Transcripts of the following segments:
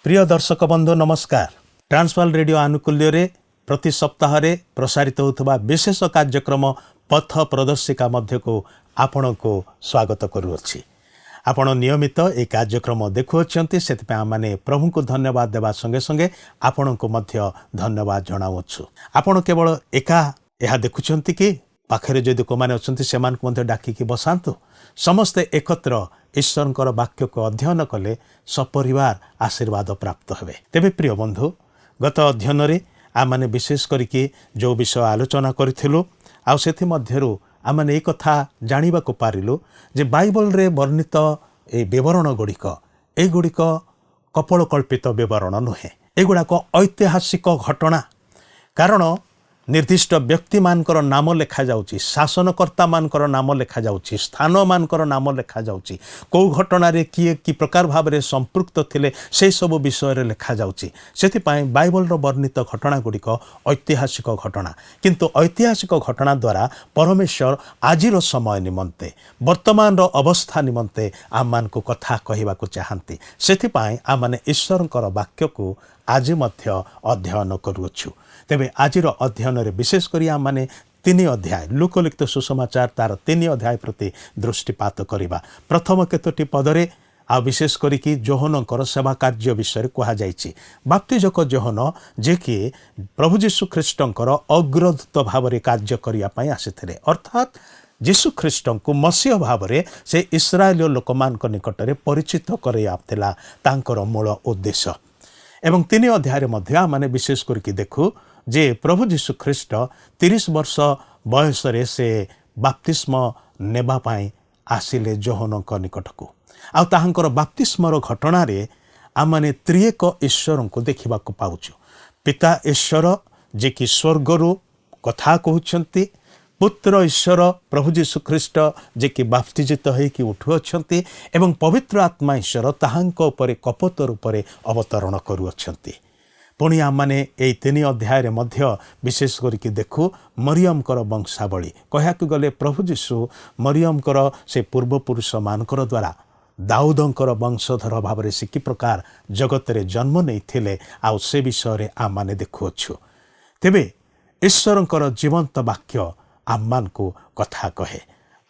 प्रिय दर्शक बंधु नमस्कार। ट्रांसवर्ल्ड रेडियो आनुकूल्य प्रति सप्ताह प्रसारित होता विशेष कार्यक्रम पथ प्रदर्शिका मध्य को आपण को स्वागत करुअछि। आपण नियमित ए कार्यक्रम देखुअछंती सेति आमाने प्रभु को धन्यवाद देवा संगे संगे आपण को मध्य धन्यवाद जणाउछु। आपण केवल एका यह देखुछंती कि पाखरे जदि को माने अछंती सेमान को मध्य डाकी कि बसांतु समस्ते एकत्र ईश्वरंकर वाक्य को अध्ययन कले सपरिवार आशीर्वाद प्राप्त हेबे। तेबे प्रिय बंधु गत अध्ययन रे आमाने विशेष करिके जो विषय आलोचना करिथिलु आ सेथि मध्यरु आमाने एक कथा जानिबा को पारिलु जे बाइबल रे वर्णित ए विवरण गुड़िक कपल कल्पित विवरण नुहे, एगुड़ा ऐतिहासिक घटना। कारण निर्दिष्ट व्यक्ति मानकर नाम लेखा जाउची, शासनकर्ता मानकर नाम लेखा जाउची, स्थान मानकर नाम लेखा जाउची, को घटना रे किए कि प्रकार भाव रे संपृक्त थिले से सब विषय रे लेखा जाउची। सेति पई बाइबल रो वर्णित घटना गुड़िक ऐतिहासिक घटना, किंतु ऐतिहासिक घटना द्वारा परमेश्वर आजिर समय निमंते वर्तमान रो अवस्था निमंते आमान को कथा कहिबा को चाहंती। सेति पई आमाने ईश्वरंकर वाक्य को आज मध्य अध्ययन करूछु। तेबे आजिर अध्ययन रे विशेष करी आमाने 3 अध्याय लोकलिखित सुसमाचार तार 3 अध्याय प्रति दृष्टिपात करिबा। प्रथम केतोटी पदरे आ विशेष करी कि जोहनकर सेवा कार्य विषय कहा जायछि। बाप्तिजक जोहन जे कि प्रभु यीशु ख्रीष्टंकर अग्रदूत भाव रे कार्य करिया पई आसीथिले, अर्थात यीशु ख्रीष्टन को मसीह भाव रे से इस्राएल लोकमान को निकट रे परिचित करैया थिला तांकर मूल उद्देश्य। एवं 3 अध्याय मध्य माने विशेष करके देखू जे प्रभु यीशु ख्रीष्ट 30 वर्ष बयस रे से बाप्तिस्म नेबा पाई आसिले जोहनक निकट को। आ ताहांकर बाप्तिस्मर घटना रे आमाने त्रिएक ईश्वर को देखिबा को पाउछु। पिता ईश्वर जे कि स्वर्गरु कथा कहउछंती, पुत्र ईश्वर प्रभु यीशु ख्रीष्ट जे कि बाप्तिजित होई कि उठु अछंती, एवं पवित्र आत्मा ईश्वर ताहांको उपरे कपत रूपरे अवतरण करू अछंती। पुणी आमाने एई 3 अध्याय मध्य विशेष करके देखू मरियमकर वंशावली। कहयाकु गले प्रभु यीशु मरियमकर से पूर्वपुरुष मानकर द्वारा दाऊदंकर वंशधर भाव रे से कि प्रकार जगत रे जन्म नहीं थिले आ से विषय रे आमाने देखुअछु। तेबे ईश्वरंकर जीवंत वाक्य आमान को कथा कहे।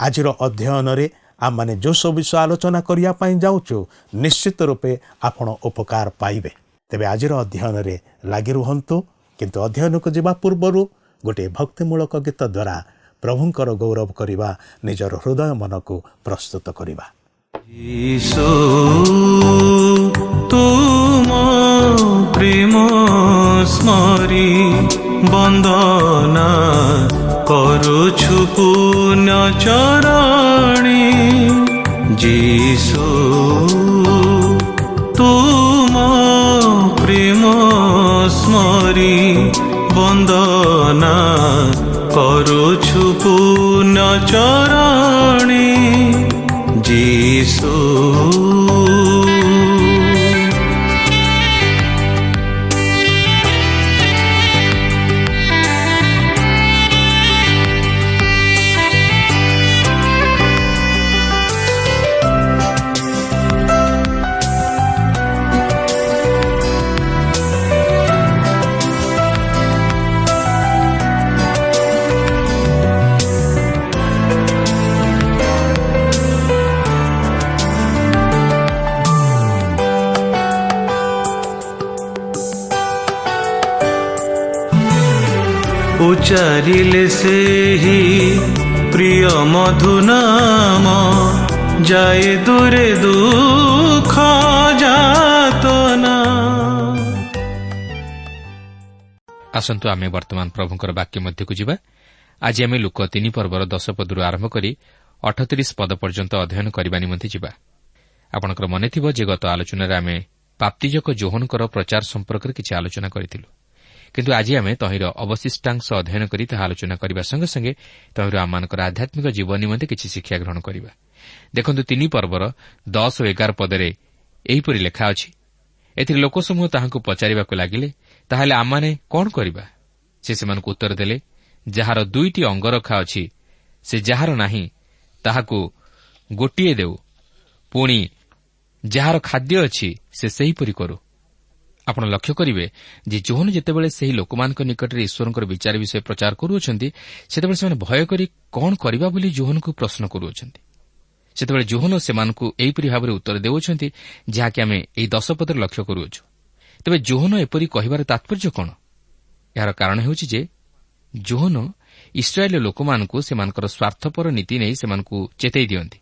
आजिर अध्ययन रे आमाने जो सब विषय आलोचना करिया पाई जाउछु निश्चित रूपे आपण उपकार पाइबे। तेबे आजिर अध्ययन रे लागि रुहंतु, किंतु अध्ययन को जीवा पूर्वरु गोटे भक्तिमूलक गीत द्वारा प्रभुंकर गौरव करिबा, निजर हृदय मन को प्रस्तुत करिबा। ईशो तुम प्रेम स्मरी बंदना करुछु पुण्य चरणी। जीशो तुम प्रेम स्मरी बंदना करुछु पुण्य चरणी। जीशो उच्चारिले से ही प्रिय मधु नाम जाए दूरे दुख जातना। आसंतु आमे वर्तमान प्रभुंकर वाक्य मध्य को जीवा। आज आमे लुक 3 पर्वर 10 पदरु आरंभ करी 38 पद पर्यंत अध्ययन करबा निमंते जीवा। आपणकर मने थिबो जे गत आलोचना रे आमे बाप्तिजक जोहनकर प्रचार संपर्क रे किछि आलोचना करिथिलु, किंतु आज आमे तहिर अवशिष्टांश अध्ययन करी ताहा आलोचना करबा संगे संगे तहिर आमानकर आध्यात्मिक जीवन निमंते किछि शिक्षा ग्रहण करबा। देखंतु 3 पर्वर 10 और 11 पदरे एहिपरि लेखा अछि। एथिर लोकसमूह ताहांकु पचारिबाकु लागिले, ताहाले आमाने कोन करबा? से सेमानकु उत्तर देले, जाहार 2टी अंग रखा अछि से जाहार नाही ताहाकु गोटिए देउ, पुणी जाहार खाद्य अछि से सेहिपरि करू। ଆପଣ ଲକ୍ଷ୍ୟ କରିବେ ଯେ ଯୋହନ ଯେତେବେଳେ ସେହି ଲୋକମାନଙ୍କ ନିକଟରେ ଈଶ୍ୱରଙ୍କର ବିଚାର ବିଷୟ ପ୍ରଚାର କରୁଅଛନ୍ତି ସେତେବେଳେ ସେମାନେ ଭୟ କରି କ'ଣ କରିବା ବୋଲି ଯୋହନଙ୍କୁ ପ୍ରଶ୍ନ କରୁଅଛନ୍ତି। ସେତେବେଳେ ଯୋହନ ସେମାନଙ୍କୁ ଏହିପରି ଭାବରେ ଉତ୍ତର ଦେଉଅଛନ୍ତି ଯାହାକି ଆମେ ଏହି 10 ପଦରେ ଲକ୍ଷ୍ୟ କରୁଅଛୁ। ତେବେ ଯୋହନ ଏପରି କହିବାର ତାତ୍ପର୍ଯ୍ୟ କ'ଣ? ଏହାର କାରଣ ହେଉଛି ଯେ ଯୋହନ ଇସ୍ରାଏଲ ଲୋକମାନଙ୍କୁ ସେମାନଙ୍କର ସ୍ୱାର୍ଥପର ନୀତି ନେଇ ସେମାନଙ୍କୁ ଚେତାଇ ଦିଅନ୍ତି,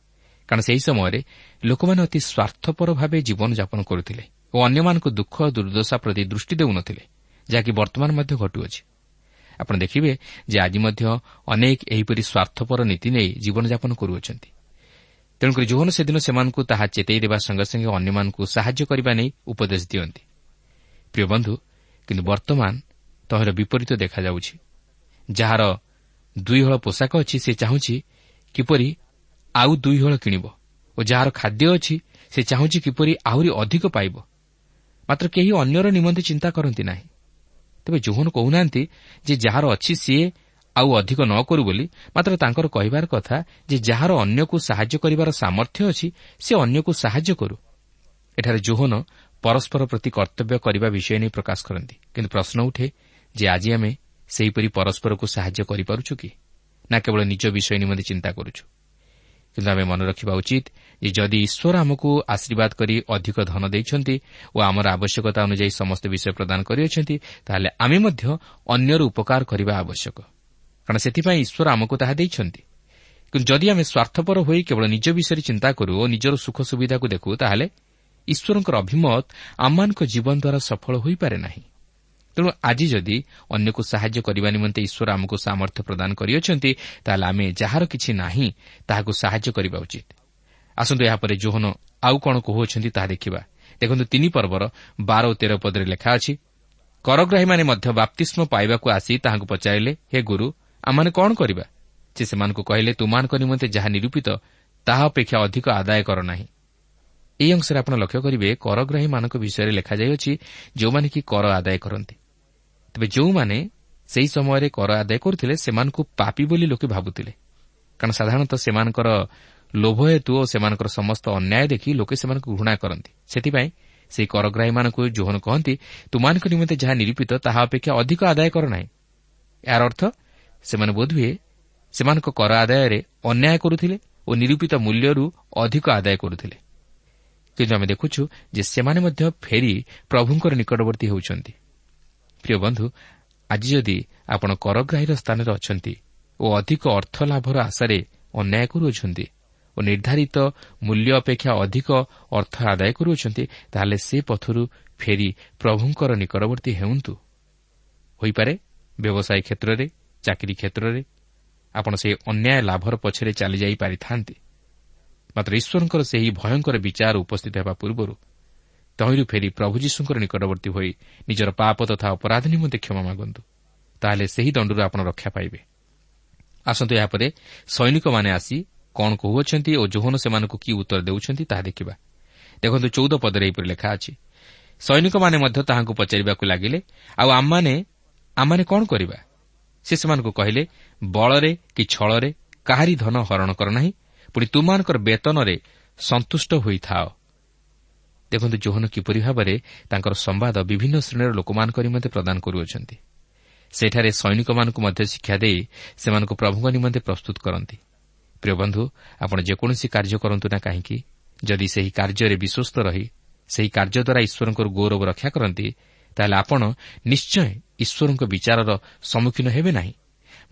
କାରଣ ସେହି ସମୟରେ ଲୋକମାନେ ଅତି ସ୍ୱାର୍ଥପର ଭାବେ ଜୀବନଯାପନ କରୁଥିଲେ ଓ ଅନ୍ୟମାନଙ୍କୁ ଦୁଃଖ ଦୁର୍ଦ୍ଦଶା ପ୍ରତି ଦୃଷ୍ଟି ଦେଉନଥିଲେ, ଯାହାକି ବର୍ତ୍ତମାନ ମଧ୍ୟ ଘଟୁଅଛି। ଆପଣ ଦେଖିବେ ଯେ ଆଜି ମଧ୍ୟ ଅନେକ ଏହିପରି ସ୍ୱାର୍ଥପର ନୀତି ନେଇ ଜୀବନଯାପନ କରୁଅଛନ୍ତି। ତେଣୁକରି ଯୋହନ ସେଦିନ ସେମାନଙ୍କୁ ତାହା ଚେତାଇ ଦେବା ସଙ୍ଗେ ସଙ୍ଗେ ଅନ୍ୟମାନଙ୍କୁ ସାହାଯ୍ୟ କରିବା ନେଇ ଉପଦେଶ ଦିଅନ୍ତି। ପ୍ରିୟ ବନ୍ଧୁ, କିନ୍ତୁ ବର୍ତ୍ତମାନ ତହିଁର ବିପରୀତ ଦେଖାଯାଉଛି। ଯାହାର 2 ହଳ ପୋଷାକ ଅଛି ସେ ଚାହୁଁଛି କିପରି ଆଉ 2 ହଳ କିଣିବ ଓ ଯାହାର ଖାଦ୍ୟ ଅଛି ସେ ଚାହୁଁଛି କିପରି ଆହୁରି ଅଧିକ ପାଇବ, ମାତ୍ର କେହି ଅନ୍ୟର ନିମନ୍ତେ ଚିନ୍ତା କରନ୍ତି ନାହିଁ। ତେବେ ଯୋହନ କହୁନାହାନ୍ତି ଯେ ଯାହାର ଅଛି ସିଏ ଆଉ ଅଧିକ ନ କରୁ ବୋଲି, ମାତ୍ର ତାଙ୍କର କହିବାର କଥା ଯେ ଯାହାର ଅନ୍ୟକୁ ସାହାଯ୍ୟ କରିବାର ସାମର୍ଥ୍ୟ ଅଛି ସେ ଅନ୍ୟକୁ ସାହାଯ୍ୟ କରୁ। ଏଠାରେ ଯୋହନ ପରସ୍ପର ପ୍ରତି କର୍ତ୍ତବ୍ୟ କରିବା ବିଷୟ ନେଇ ପ୍ରକାଶ କରନ୍ତି। କିନ୍ତୁ ପ୍ରଶ୍ନ ଉଠେ ଯେ ଆଜି ଆମେ ସେହିପରି ପରସ୍ପରକୁ ସାହାଯ୍ୟ କରିପାରୁଛୁ କି, ନା କେବଳ ନିଜ ବିଷୟ ନିମନ୍ତେ ଚିନ୍ତା କରୁଛୁ? କିନ୍ତୁ ଆମେ ମନେ ରଖିବା ଉଚିତ ଯେ ଯଦି ଈଶ୍ୱର ଆମକୁ ଆଶୀର୍ବାଦ କରି ଅଧିକ ଧନ ଦେଇଛନ୍ତି ଓ ଆମର ଆବଶ୍ୟକତା ଅନୁଯାୟୀ ସମସ୍ତ ବିଷୟ ପ୍ରଦାନ କରିଅଛନ୍ତି, ତାହେଲେ ଆମେ ମଧ୍ୟ ଅନ୍ୟର ଉପକାର କରିବା ଆବଶ୍ୟକ, କାରଣ ସେଥିପାଇଁ ଈଶ୍ୱର ଆମକୁ ତାହା ଦେଇଛନ୍ତି। କିନ୍ତୁ ଯଦି ଆମେ ସ୍ୱାର୍ଥପର ହୋଇ କେବଳ ନିଜ ବିଷୟରେ ଚିନ୍ତା କରୁ ଓ ନିଜର ସୁଖ ସୁବିଧାକୁ ଦେଖୁ, ତାହେଲେ ଈଶ୍ୱରଙ୍କର ଅଭିମତ ଆମମାନଙ୍କ ଜୀବନ ଦ୍ୱାରା ସଫଳ ହୋଇପାରେ ନାହିଁ। ତେଣୁ ଆଜି ଯଦି ଅନ୍ୟକୁ ସାହାଯ୍ୟ କରିବା ନିମନ୍ତେ ଈଶ୍ୱର ଆମକୁ ସାମର୍ଥ୍ୟ ପ୍ରଦାନ କରିଅଛନ୍ତି, ତାହେଲେ ଆମେ ଯାହାର କିଛି ନାହିଁ ତାହାକୁ ସାହାଯ୍ୟ କରିବା ଉଚିତ। ଆସନ୍ତୁ ଏହାପରେ ଯୋହନ ଆଉ କ'ଣ କହୁଅଛନ୍ତି ତାହା ଦେଖିବା। ଦେଖନ୍ତୁ 3 ପର୍ବର 12 ଓ 13 ପଦରେ ଲେଖା ଅଛି, କରଗ୍ରାହୀମାନେ ମଧ୍ୟ ବାପ୍ତିସ୍ମ ପାଇବାକୁ ଆସି ତାହାଙ୍କୁ ପଚାରିଲେ, ହେ ଗୁରୁ, ଆମମାନେ କ'ଣ କରିବା? ସେ ସେମାନଙ୍କୁ କହିଲେ, ତୁମାନଙ୍କ ନିମନ୍ତେ ଯାହା ନିରୂପିତ ତାହା ଅପେକ୍ଷା ଅଧିକ ଆଦାୟ କର ନାହିଁ। ଏହି ଅଂଶରେ ଆପଣ ଲକ୍ଷ୍ୟ କରିବେ କରଗ୍ରାହୀମାନଙ୍କ ବିଷୟରେ ଲେଖାଯାଇଅଛି ଯେଉଁମାନେ କି କର ଆଦାୟ କରନ୍ତି। ତେବେ ଯେଉଁମାନେ ସେହି ସମୟରେ କର ଆଦାୟ କରୁଥିଲେ ସେମାନଙ୍କୁ ପାପୀ ବୋଲି ଲୋକେ ଭାବୁଥିଲେ, କାରଣ ସାଧାରଣତଃ ସେମାନଙ୍କର ଲୋଭ ହେତୁ ଓ ସେମାନଙ୍କର ସମସ୍ତ ଅନ୍ୟାୟ ଦେଖି ଲୋକେ ସେମାନଙ୍କୁ ଘୃଣା କରନ୍ତି। ସେଥିପାଇଁ ସେହି କରଗ୍ରାହୀମାନଙ୍କୁ ଯୋହନ କହନ୍ତି, ତୁମାନଙ୍କ ନିମନ୍ତେ ଯାହା ନିରୂପିତ ତାହା ଅପେକ୍ଷା ଅଧିକ ଆଦାୟ କର ନାହିଁ। ଏହାର ଅର୍ଥ ସେମାନେ ବୋଧହୁଏ ସେମାନଙ୍କ କର ଆଦାୟରେ ଅନ୍ୟାୟ କରୁଥିଲେ ଓ ନିରୂପିତ ମୂଲ୍ୟରୁ ଅଧିକ ଆଦାୟ କରୁଥିଲେ। କିନ୍ତୁ ଆମେ ଦେଖୁଛୁ ଯେ ସେମାନେ ମଧ୍ୟ ଫେରି ପ୍ରଭୁଙ୍କର ନିକଟବର୍ତ୍ତୀ ହେଉଛନ୍ତି। ପ୍ରିୟ ବନ୍ଧୁ, ଆଜି ଯଦି ଆପଣ କରଗ୍ରାହୀର ସ୍ଥାନରେ ଅଛନ୍ତି ଓ ଅଧିକ ଅର୍ଥ ଲାଭର ଆଶାରେ ଅନ୍ୟାୟ କରୁଅଛନ୍ତି ଓ ନିର୍ଦ୍ଧାରିତ ମୂଲ୍ୟ ଅପେକ୍ଷା ଅଧିକ ଅର୍ଥ ଆଦାୟ କରୁଅଛନ୍ତି, ତାହେଲେ ସେ ପଥରୁ ଫେରି ପ୍ରଭୁଙ୍କର ନିକଟବର୍ତ୍ତୀ ହେଉନ୍ତୁ। ହୋଇପାରେ ବ୍ୟବସାୟ କ୍ଷେତ୍ରରେ, ଚାକିରି କ୍ଷେତ୍ରରେ ଆପଣ ସେହି ଅନ୍ୟାୟ ଲାଭର ପଛରେ ଚାଲିଯାଇ ପାରିଥାନ୍ତି, ମାତ୍ର ଈଶ୍ୱରଙ୍କର ସେହି ଭୟଙ୍କର ବିଚାର ଉପସ୍ଥିତ ହେବା ପୂର୍ବରୁ ତହିଁରୁ ଫେରି ପ୍ରଭୁ ଯୀଶୁଙ୍କର ନିକଟବର୍ତ୍ତୀ ହୋଇ ନିଜର ପାପ ତଥା ଅପରାଧ ନିମନ୍ତେ କ୍ଷମା ମାଗନ୍ତୁ। ତାହେଲେ ସେହି ଦଣ୍ଡରୁ ଆପଣ ରକ୍ଷା ପାଇବେ। ଆସନ୍ତୁ ଏହାପରେ ସୈନିକମାନେ ଆସି କ'ଣ କହୁଅଛନ୍ତି ଓ ଯୋହନ ସେମାନଙ୍କୁ କି ଉତ୍ତର ଦେଉଛନ୍ତି ତାହା ଦେଖିବା। ଦେଖନ୍ତୁ 14 ପଦରେ ଏହିପରି ଲେଖା ଅଛି, ସୈନିକମାନେ ମଧ୍ୟ ତାହାଙ୍କୁ ପଚାରିବାକୁ ଲାଗିଲେ, ଆଉ ଆମମାନେ କ'ଣ କରିବା? ସେ ସେମାନଙ୍କୁ କହିଲେ, ବଳରେ କି ଛଳରେ କାହାରି ଧନ ହରଣ କର ନାହିଁ, ପୁଣି ତୁମମାନଙ୍କର ବେତନରେ ସନ୍ତୁଷ୍ଟ ହୋଇଥାଅ। ଦେଖନ୍ତୁ ଯୋହନ କିପରି ଭାବରେ ତାଙ୍କର ସମ୍ବାଦ ବିଭିନ୍ନ ଶ୍ରେଣୀର ଲୋକମାନଙ୍କ ନିମନ୍ତେ ପ୍ରଦାନ କରୁଅଛନ୍ତି। ସେଠାରେ ସୈନିକମାନଙ୍କୁ ମଧ୍ୟ ଶିକ୍ଷା ଦେଇ ସେମାନଙ୍କୁ ପ୍ରଭୁଙ୍କ ନିମନ୍ତେ ପ୍ରସ୍ତୁତ କରନ୍ତି। ପ୍ରିୟ ବନ୍ଧୁ, ଆପଣ ଯେକୌଣସି କାର୍ଯ୍ୟ କରନ୍ତୁ ନା କାହିଁକି, ଯଦି ସେହି କାର୍ଯ୍ୟରେ ବିଶ୍ୱସ୍ତ ରହି ସେହି କାର୍ଯ୍ୟ ଦ୍ୱାରା ଈଶ୍ୱରଙ୍କର ଗୌରବ ରକ୍ଷା କରନ୍ତି, ତାହେଲେ ଆପଣ ନିଶ୍ଚୟ ଈଶ୍ୱରଙ୍କ ବିଚାରର ସମ୍ମୁଖୀନ ହେବେ ନାହିଁ,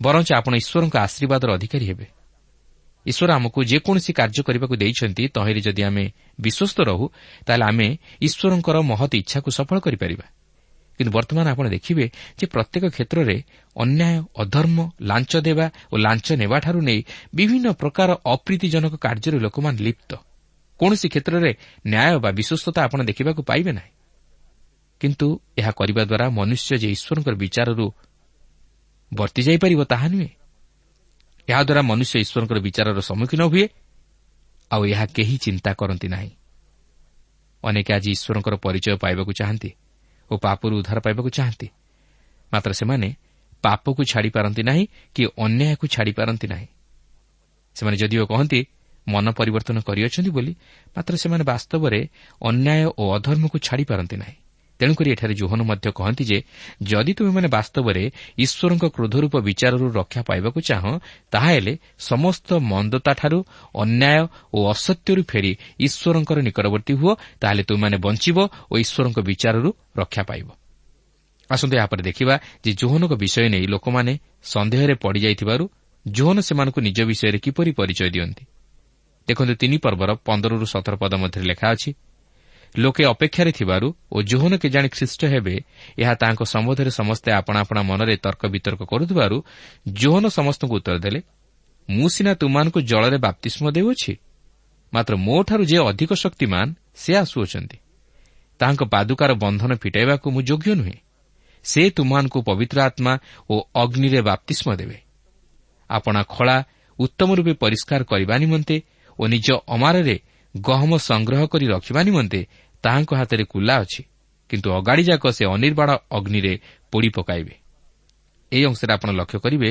ବରଂ ଆପଣ ଈଶ୍ୱରଙ୍କ ଆଶୀର୍ବାଦର ଅଧିକାରୀ ହେବେ। ଈଶ୍ୱର ଆମକୁ ଯେକୌଣସି କାର୍ଯ୍ୟ କରିବାକୁ ଦେଇଛନ୍ତି, ତହିଁରେ ଯଦି ଆମେ ବିଶ୍ୱସ୍ତ ରହୁ, ତାହେଲେ ଆମେ ଈଶ୍ୱରଙ୍କର ମହତ୍ ଇଚ୍ଛାକୁ ସଫଳ କରିପାରିବା। କିନ୍ତୁ ବର୍ତ୍ତମାନ ଆପଣ ଦେଖିବେ ଯେ ପ୍ରତ୍ୟେକ କ୍ଷେତ୍ରରେ ଅନ୍ୟାୟ, ଅଧର୍ମ, ଲାଞ୍ଚ ଦେବା ଓ ଲାଞ୍ଚ ନେବାଠାରୁ ନେଇ ବିଭିନ୍ନ ପ୍ରକାର ଅପ୍ରୀତିଜନକ କାର୍ଯ୍ୟରେ ଲୋକମାନେ ଲିପ୍ତ। କୌଣସି କ୍ଷେତ୍ରରେ ନ୍ୟାୟ ବା ବିଶ୍ୱସ୍ତତା ଆପଣ ଦେଖିବାକୁ ପାଇବେ ନାହିଁ। କିନ୍ତୁ ଏହା କରିବା ଦ୍ୱାରା ମନୁଷ୍ୟ ଯେ ଈଶ୍ୱରଙ୍କର ବିଚାରରୁ ବର୍ତ୍ତି ଯାଇପାରିବ ତାହା ନୁହେଁ। ଏହାଦ୍ୱାରା ମନୁଷ୍ୟ ଈଶ୍ୱରଙ୍କର ବିଚାରର ସମ୍ମୁଖୀନ ହୁଏ, ଆଉ ଏହା କେହି ଚିନ୍ତା କରନ୍ତି ନାହିଁ। ଅନେକ ଆଜି ଈଶ୍ୱରଙ୍କର ପରିଚୟ ପାଇବାକୁ ଚାହାନ୍ତି ଓ ପାପରୁ ଉଦ୍ଧାର ପାଇବାକୁ ଚାହାନ୍ତି, ମାତ୍ର ସେମାନେ ପାପକୁ ଛାଡ଼ିପାରନ୍ତି ନାହିଁ କି ଅନ୍ୟାୟକୁ ଛାଡ଼ିପାରନ୍ତି ନାହିଁ। ସେମାନେ ଯଦିଓ କହନ୍ତି ମନ ପରିବର୍ତ୍ତନ କରିଅଛନ୍ତି ବୋଲି, ମାତ୍ର ସେମାନେ ବାସ୍ତବରେ ଅନ୍ୟାୟ ଓ ଅଧର୍ମକୁ ଛାଡ଼ିପାରନ୍ତି ନାହିଁ। ତେଣୁକରି ଏଠାରେ ଜୋହନ ମଧ୍ୟ କହନ୍ତି ଯେ ଯଦି ତୁମେମାନେ ବାସ୍ତବରେ ଈଶ୍ୱରଙ୍କ କ୍ରୋଧରୂପ ବିଚାରରୁ ରକ୍ଷା ପାଇବାକୁ ଚାହଁ, ତାହାହେଲେ ସମସ୍ତ ମନ୍ଦତାଠାରୁ, ଅନ୍ୟାୟ ଓ ଅସତ୍ୟରୁ ଫେରି ଈଶ୍ୱରଙ୍କର ନିକଟବର୍ତ୍ତୀ ହୁଅ, ତାହେଲେ ତୁମେମାନେ ବଞ୍ଚିବ ଓ ଈଶ୍ୱରଙ୍କ ବିଚାରରୁ ରକ୍ଷା ପାଇବ। ଆସନ୍ତୁ ଏହାପରେ ଦେଖିବା ଯେ ଜୋହନଙ୍କ ବିଷୟ ନେଇ ଲୋକମାନେ ସନ୍ଦେହରେ ପଡ଼ିଯାଇଥିବାରୁ ଜୋହନ ସେମାନଙ୍କୁ ନିଜ ବିଷୟରେ କିପରି ପରିଚୟ ଦିଅନ୍ତି। ଦେଖନ୍ତୁ 3 ପର୍ବର 15-17 ପଦ ମଧ୍ୟରେ ଲେଖା ଅଛି, ଲୋକେ ଅପେକ୍ଷାରେ ଥିବାରୁ ଓ ଜୋହନ କେଜାଣି ଖ୍ରୀଷ୍ଟ ହେବେ, ଏହା ତାଙ୍କ ସମ୍ବନ୍ଧରେ ସମସ୍ତେ ଆପଣା ଆପଣା ମନରେ ତର୍କ ବିତର୍କ କରୁଥିବାରୁ ଜୋହନ ସମସ୍ତଙ୍କୁ ଉତ୍ତର ଦେଲେ, ମୁଁ ସିନା ତୁମମାନଙ୍କୁ ଜଳରେ ବାପ୍ତିସ୍ମ ଦେଉଅଛି, ମାତ୍ର ମୋଠାରୁ ଯେ ଅଧିକ ଶକ୍ତିମାନ ସେ ଆସୁଅଛନ୍ତି, ତାହାଙ୍କ ପାଦୁକାର ବନ୍ଧନ ଫିଟାଇବାକୁ ମୁଁ ଯୋଗ୍ୟ ନୁହେଁ। ସେ ତୁମମାନଙ୍କୁ ପବିତ୍ର ଆତ୍ମା ଓ ଅଗ୍ନିରେ ବାପ୍ତିସ୍ମ ଦେବେ। ଆପଣା ଖଳା ଉତ୍ତମ ରୂପେ ପରିଷ୍କାର କରିବା ନିମନ୍ତେ ଓ ନିଜ ଅମାରରେ ଗହମ ସଂଗ୍ରହ କରି ରଖିବା ନିମନ୍ତେ ତାହାଙ୍କ ହାତରେ କୁଲା ଅଛି, କିନ୍ତୁ ଅଗାଡ଼ିଯାକ ସେ ଅନିର୍ବାଣ ଅଗ୍ନିରେ ପୋଡ଼ି ପକାଇବେ। ଏହି ଅଂଶରେ ଆପଣ ଲକ୍ଷ୍ୟ କରିବେ,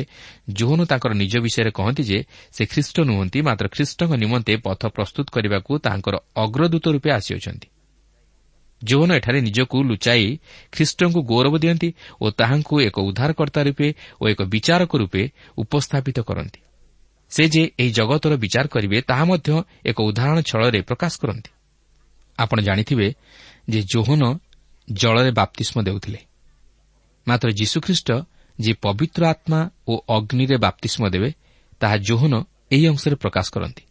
ଜୋହନ ତାଙ୍କର ନିଜ ବିଷୟରେ କହନ୍ତି ଯେ ସେ ଖ୍ରୀଷ୍ଟ ନୁହନ୍ତି, ମାତ୍ର ଖ୍ରୀଷ୍ଟଙ୍କ ନିମନ୍ତେ ପଥ ପ୍ରସ୍ତୁତ କରିବାକୁ ତାହାଙ୍କର ଅଗ୍ରଦୂତ ରୂପେ ଆସିଅଛନ୍ତି। ଜୋହନ ଏଠାରେ ନିଜକୁ ଲୁଚାଇ ଖ୍ରୀଷ୍ଟଙ୍କୁ ଗୌରବ ଦିଅନ୍ତି ଓ ତାହାଙ୍କୁ ଏକ ଉଦ୍ଧାରକର୍ତ୍ତା ରୂପେ ଓ ଏକ ବିଚାରକ ରୂପେ ଉପସ୍ଥାପିତ କରନ୍ତି। ସେ ଯେ ଏହି ଜଗତର ବିଚାର କରିବେ ତାହା ମଧ୍ୟ ଏକ ଉଦାହରଣ ଛଳରେ ପ୍ରକାଶ କରନ୍ତି। ଆପଣ ଜାଣିଥିବେ ଯେ ଜୋହନ ଜଳରେ ବାପ୍ତିସ୍ମ ଦେଉଥିଲେ, ମାତ୍ର ଯୀଶୁଖ୍ରୀଷ୍ଟ ଯେ ପବିତ୍ର ଆତ୍ମା ଓ ଅଗ୍ନିରେ ବାପ୍ତିସ୍ମ ଦେବେ ତାହା ଜୋହନ ଏହି ଅଂଶରେ ପ୍ରକାଶ କରନ୍ତି,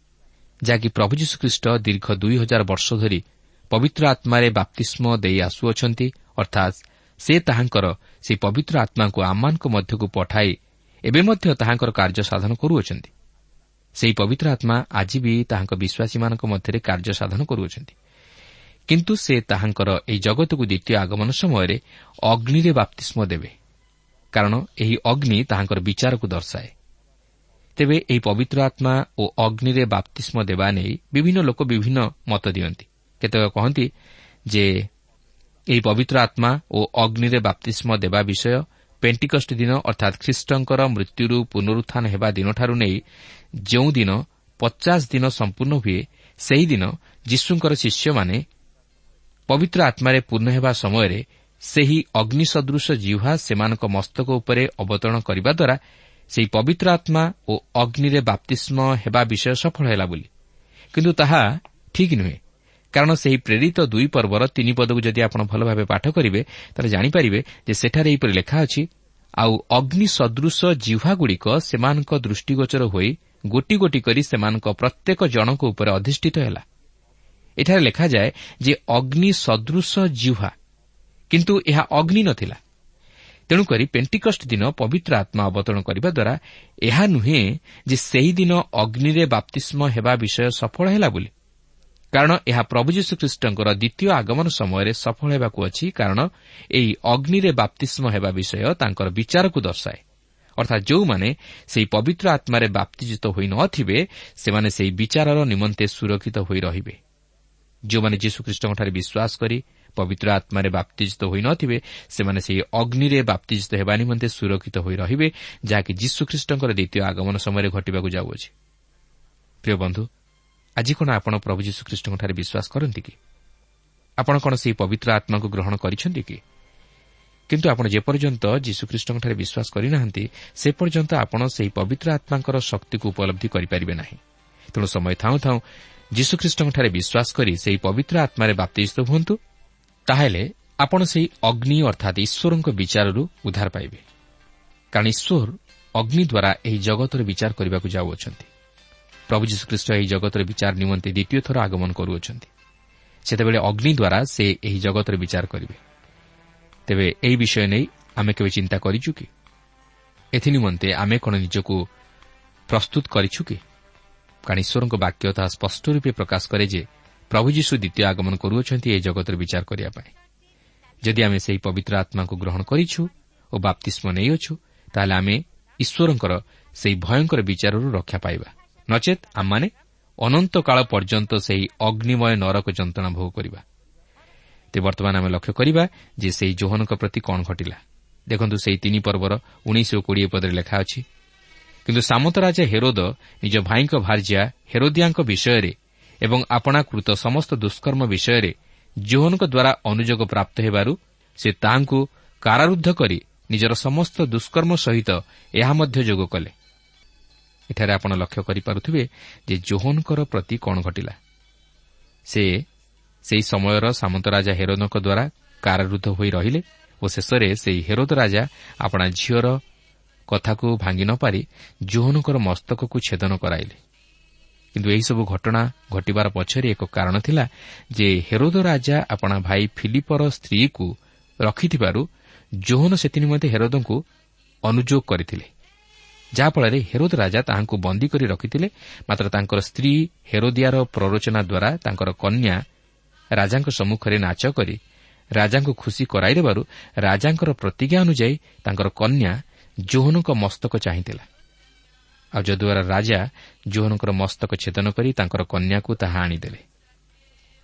ଯାହାକି ପ୍ରଭୁ ଯୀଶୁଖ୍ରୀଷ୍ଟ ଦୀର୍ଘ 2000 ବର୍ଷ ଧରି ପବିତ୍ର ଆତ୍ମାରେ ବାପ୍ତିସ୍ମ ଦେଇ ଆସୁଅଛନ୍ତି, ଅର୍ଥାତ୍ ସେ ତାହାଙ୍କର ସେହି ପବିତ୍ର ଆତ୍ମାଙ୍କୁ ଆମମାନଙ୍କ ମଧ୍ୟକୁ ପଠାଇ ଏବେ ମଧ୍ୟ ତାହାଙ୍କର କାର୍ଯ୍ୟ ସାଧନ କରୁଅଛନ୍ତି। ସେହି ପବିତ୍ର ଆତ୍ମା ଆଜି ବି ତାହାଙ୍କ ବିଶ୍ୱାସୀମାନଙ୍କ ମଧ୍ୟରେ କାର୍ଯ୍ୟ ସାଧନ କରୁଅଛନ୍ତି, କିନ୍ତୁ ସେ ତାହାଙ୍କର ଏହି ଜଗତକୁ ଦ୍ୱିତୀୟ ଆଗମନ ସମୟରେ ଅଗ୍ନିରେ ବାପ୍ତିସ୍ମ ଦେବେ, କାରଣ ଏହି ଅଗ୍ନି ତାହାଙ୍କର ବିଚାରକୁ ଦର୍ଶାଏ। ତେବେ ଏହି ପବିତ୍ର ଆତ୍ମା ଓ ଅଗ୍ନିରେ ବାପ୍ତିସ୍ମ ଦେବା ନେଇ ବିଭିନ୍ନ ଲୋକ ବିଭିନ୍ନ ମତ ଦିଅନ୍ତି। କେତେକ କହନ୍ତି ଯେ ଏହି ପବିତ୍ର ଆତ୍ମା ଓ ଅଗ୍ନିରେ ବାପ୍ତିସ୍ମ ଦେବା ବିଷୟ ପେଣ୍ଟିକଷ୍ଟ ଦିନ ଅର୍ଥାତ୍ ଖ୍ରୀଷ୍ଟଙ୍କର ମୃତ୍ୟୁରୁ ପୁନରୁତ୍ଥାନ ହେବା ଦିନଠାରୁ ନେଇ ଯେଉଁଦିନ 50 ଦିନ ସମ୍ପୂର୍ଣ୍ଣ ହୁଏ, ସେହିଦିନ ଯୀଶୁଙ୍କର ଶିଷ୍ୟମାନେ ପବିତ୍ର ଆତ୍ମାରେ ପୂର୍ଣ୍ଣ ହେବା ସମୟରେ ସେହି ଅଗ୍ନିସଦୃଶ ଜିହ୍ୱା ସେମାନଙ୍କ ମସ୍ତକ ଉପରେ ଅବତରଣ କରିବା ଦ୍ୱାରା ସେହି ପବିତ୍ର ଆତ୍ମା ଓ ଅଗ୍ନିରେ ବାପ୍ତିସ୍ମ ହେବା ବିଷୟ ସଫଳ ହେଲା ବୋଲି। କିନ୍ତୁ ତାହା ଠିକ୍ ନୁହେଁ, କାରଣ ସେହି ପ୍ରେରିତ 2 ପର୍ବର 3 ପଦକୁ ଯଦି ଆପଣ ଭଲ ଭାବେ ପାଠ କରିବେ ତାହେଲେ ଜାଣିପାରିବେ ଯେ ସେଠାରେ ଏହିପରି ଲେଖା ଅଛି, ଆଉ ଅଗ୍ନି ସଦୃଶ ଜିହ୍ୱାଗୁଡ଼ିକ ସେମାନଙ୍କ ଦୃଷ୍ଟିଗୋଚର ହୋଇ ଗୋଟି ଗୋଟି କରି ସେମାନଙ୍କ ପ୍ରତ୍ୟେକ ଜଣଙ୍କ ଉପରେ ଅଧିଷ୍ଠିତ ହେଲା। ଏଠାରେ ଲେଖାଯାଏ ଯେ ଅଗ୍ନି ସଦୃଶ ଜିହ୍ୱା, କିନ୍ତୁ ଏହା ଅଗ୍ନି ନ ଥିଲା। ତେଣୁକରି ପେଣ୍ଟିକଷ୍ଟ ଦିନ ପବିତ୍ର ଆତ୍ମା ଅବତରଣ କରିବା ଦ୍ୱାରା ଏହା ନୁହେଁ ଯେ ସେହିଦିନ ଅଗ୍ନିରେ ବାପ୍ତିସ୍ମ ହେବା ବିଷୟ ସଫଳ ହେଲା ବୋଲି, କାରଣ ଏହା ପ୍ରଭୁ ଯୀଶୁଖ୍ରୀଷ୍ଟଙ୍କର ଦ୍ୱିତୀୟ ଆଗମନ ସମୟରେ ସଫଳ ହେବାକୁ ଅଛି, କାରଣ ଏହି ଅଗ୍ନିରେ ବାପ୍ତିସ୍ମ ହେବା ବିଷୟ ତାଙ୍କର ବିଚାରକୁ ଦର୍ଶାଏ। ଅର୍ଥାତ୍ ଯେଉଁମାନେ ସେହି ପବିତ୍ର ଆତ୍ମାରେ ବାପ୍ତିଜିତ ହୋଇ ନ ଥିବେ ସେମାନେ ସେହି ବିଚାରର ନିମନ୍ତେ ସୁରକ୍ଷିତ ହୋଇ ରହିବେ। ଯେଉଁମାନେ ଯୀଶୁଖ୍ରୀଷ୍ଟଙ୍କଠାରେ ବିଶ୍ୱାସ କରି ପବିତ୍ର ଆତ୍ମାରେ ବାପ୍ତିଜିତ ହୋଇ ନ ଥିବେ ସେମାନେ ସେହି ଅଗ୍ନିରେ ବାପ୍ତିଜିତ ହେବା ନିମନ୍ତେ ସୁରକ୍ଷିତ ହୋଇ ରହିବେ, ଯାହାକି ଯୀଶୁଖ୍ରୀଷ୍ଟଙ୍କର ଦ୍ୱିତୀୟ ଆଗମନ ସମୟରେ ଘଟିବାକୁ ଯାଉଅଛି। ପ୍ରିୟ ବନ୍ଧୁ, ଆଜି କ'ଣ ଆପଣ ପ୍ରଭୁ ଯୀଶୁଖ୍ରୀଷ୍ଟଙ୍କଠାରେ ବିଶ୍ୱାସ କରନ୍ତି କି? ଆପଣ କ'ଣ ସେହି ପବିତ୍ର ଆତ୍ମାକୁ ଗ୍ରହଣ କରିଛନ୍ତି କି? କିନ୍ତୁ ଆପଣ ଯେପର୍ଯ୍ୟନ୍ତ ଯୀଶୁଖ୍ରୀଷ୍ଟଙ୍କଠାରେ ବିଶ୍ୱାସ କରିନାହାନ୍ତି ସେ ପର୍ଯ୍ୟନ୍ତ ଆପଣ ସେହି ପବିତ୍ର ଆତ୍ମାଙ୍କର ଶକ୍ତିକୁ ଉପଲବ୍ଧି କରିପାରିବେ ନାହିଁ। ତେଣୁ ସମୟ ଥାଉଁ ଥାଉଁ ଯୀଶୁଖ୍ରୀଷ୍ଟଙ୍କଠାରେ ବିଶ୍ୱାସ କରି ସେହି ପବିତ୍ର ଆତ୍ମାରେ ବାପ୍ତିଜିତ ହୁଅନ୍ତୁ, ତାହେଲେ ଆପଣ ସେହି ଅଗ୍ନି ଅର୍ଥାତ୍ ଈଶ୍ୱରଙ୍କ ବିଚାରରୁ ଉଦ୍ଧାର ପାଇବେ। କାରଣ ଈଶ୍ୱର ଅଗ୍ନି ଦ୍ୱାରା ଏହି ଜଗତର ବିଚାର କରିବାକୁ ଯାଉଅଛନ୍ତି। ପ୍ରଭୁ ଯୀଶୁଖ୍ରୀଷ୍ଟ ଏହି ଜଗତର ବିଚାର ନିମନ୍ତେ ଦ୍ୱିତୀୟ ଥର ଆଗମନ କରୁଅଛନ୍ତି। ସେତେବେଳେ ଅଗ୍ନି ଦ୍ୱାରା ସେ ଏହି ଜଗତର ବିଚାର କରିବେ। ତେବେ ଏହି ବିଷୟ ନେଇ ଆମେ କେବେ ଚିନ୍ତା କରିଛୁ କି? ଏଥିନିମନ୍ତେ ଆମେ କ'ଣ ନିଜକୁ ପ୍ରସ୍ତୁତ କରିଛୁ କି? କାରଣ ଈଶ୍ୱରଙ୍କ ବାକ୍ୟ ତାହା ସ୍ପଷ୍ଟ ରୂପେ ପ୍ରକାଶ କରେ ଯେ ପ୍ରଭୁ ଯୀଶୁ ଦ୍ୱିତୀୟ ଆଗମନ କରୁଅଛନ୍ତି ଏହି ଜଗତର ବିଚାର କରିବା ପାଇଁ। ଯଦି ଆମେ ସେହି ପବିତ୍ର ଆତ୍ମାକୁ ଗ୍ରହଣ କରିଛୁ ଓ ବାପ୍ତିସ୍ମ ନେଇଅଛୁ, ତାହେଲେ ଆମେ ଈଶ୍ୱରଙ୍କର ସେହି ଭୟଙ୍କର ବିଚାରରୁ ରକ୍ଷା ପାଇବା। ନଚେତ୍ ଆମମାନେ ଅନନ୍ତକାଳ ପର୍ଯ୍ୟନ୍ତ ସେହି ଅଗ୍ନିମୟ ନରକ ଯନ୍ତ୍ରଣା ଭୋଗ କରିବା। ତେବେ ବର୍ତ୍ତମାନ ଆମେ ଲକ୍ଷ୍ୟ କରିବା ଯେ ସେହି ଜୋହନଙ୍କ ପ୍ରତି କ'ଣ ଘଟିଲା। ଦେଖନ୍ତୁ, ସେହି 3 ପର୍ବର 19 ଓ 20 ପଦରେ ଲେଖା ଅଛି, କିନ୍ତୁ ସାମନ୍ତ ରାଜା ହେରୋଦ ନିଜ ଭାଇଙ୍କ ଭାର୍ଯ୍ୟା ହେରୋଦିଆଙ୍କ ବିଷୟରେ ଏବଂ ଆପଣାକୃତ ସମସ୍ତ ଦୁଷ୍କର୍ମ ବିଷୟରେ ଯୋହନଙ୍କ ଦ୍ୱାରା ଅନୁଯୋଗ ପ୍ରାପ୍ତ ହେବାରୁ ସେ ତାହାଙ୍କୁ କାରାରୁଦ୍ଧ କରି ନିଜର ସମସ୍ତ ଦୁଷ୍କର୍ମ ସହିତ ଏହା ମଧ୍ୟ ଯୋଗ କଲେ। ଏଠାରେ ଆପଣ ଲକ୍ଷ୍ୟ କରିପାରୁଥିବେ ଯେ ଯୋହନଙ୍କର ପ୍ରତି କ'ଣ ଘଟିଲା। ସେ ସେହି ସମୟର ସାମନ୍ତ ରାଜା ହେରୋଦଙ୍କ ଦ୍ୱାରା କାରାରୁଦ୍ଧ ହୋଇ ରହିଲେ ଓ ଶେଷରେ ସେହି ହେରୋଦ ରାଜା ଆପଣା ଝିଅର କଥାକୁ ଭାଙ୍ଗି ନ ପାରି ଯୋହନଙ୍କର ମସ୍ତକକୁ ଛେଦନ କରାଇଲେ। କିନ୍ତୁ ଏହିସବୁ ଘଟଣା ଘଟିବାର ପଛରେ ଏକ କାରଣ ଥିଲା ଯେ ହେରୋଦ ରାଜା ଆପଣା ଭାଇ ଫିଲିପର ସ୍ତ୍ରୀକୁ ରଖିଥିବାରୁ ଯୋହନ ସେଥିନିମନ୍ତେ ହେରୋଦଙ୍କୁ ଅନୁଯୋଗ କରିଥିଲେ, ଯାହାଫଳରେ ହେରୋଦ ରାଜା ତାହାଙ୍କୁ ବନ୍ଦୀ କରି ରଖିଥିଲେ। ମାତ୍ର ତାଙ୍କର ସ୍ତ୍ରୀ ହେରୋଦିଆର ପ୍ରରୋଚନା ଦ୍ୱାରା ତାଙ୍କର କନ୍ୟା ରାଜାଙ୍କ ସମ୍ମୁଖରେ ନାଚ କରି ରାଜାଙ୍କୁ ଖୁସି କରାଇଦେବାରୁ ରାଜାଙ୍କର ପ୍ରତିଜ୍ଞା ଅନୁଯାୟୀ ତାଙ୍କର କନ୍ୟା ଯୋହନଙ୍କ ମସ୍ତକ ଚାହିଁଥିଲା। ଆଉ ଯଦ୍ୱାରା ରାଜା ଯୋହନଙ୍କର ମସ୍ତକ ଛେଦନ କରି ତାଙ୍କର କନ୍ୟାକୁ ତାହା ଆଣିଦେଲେ।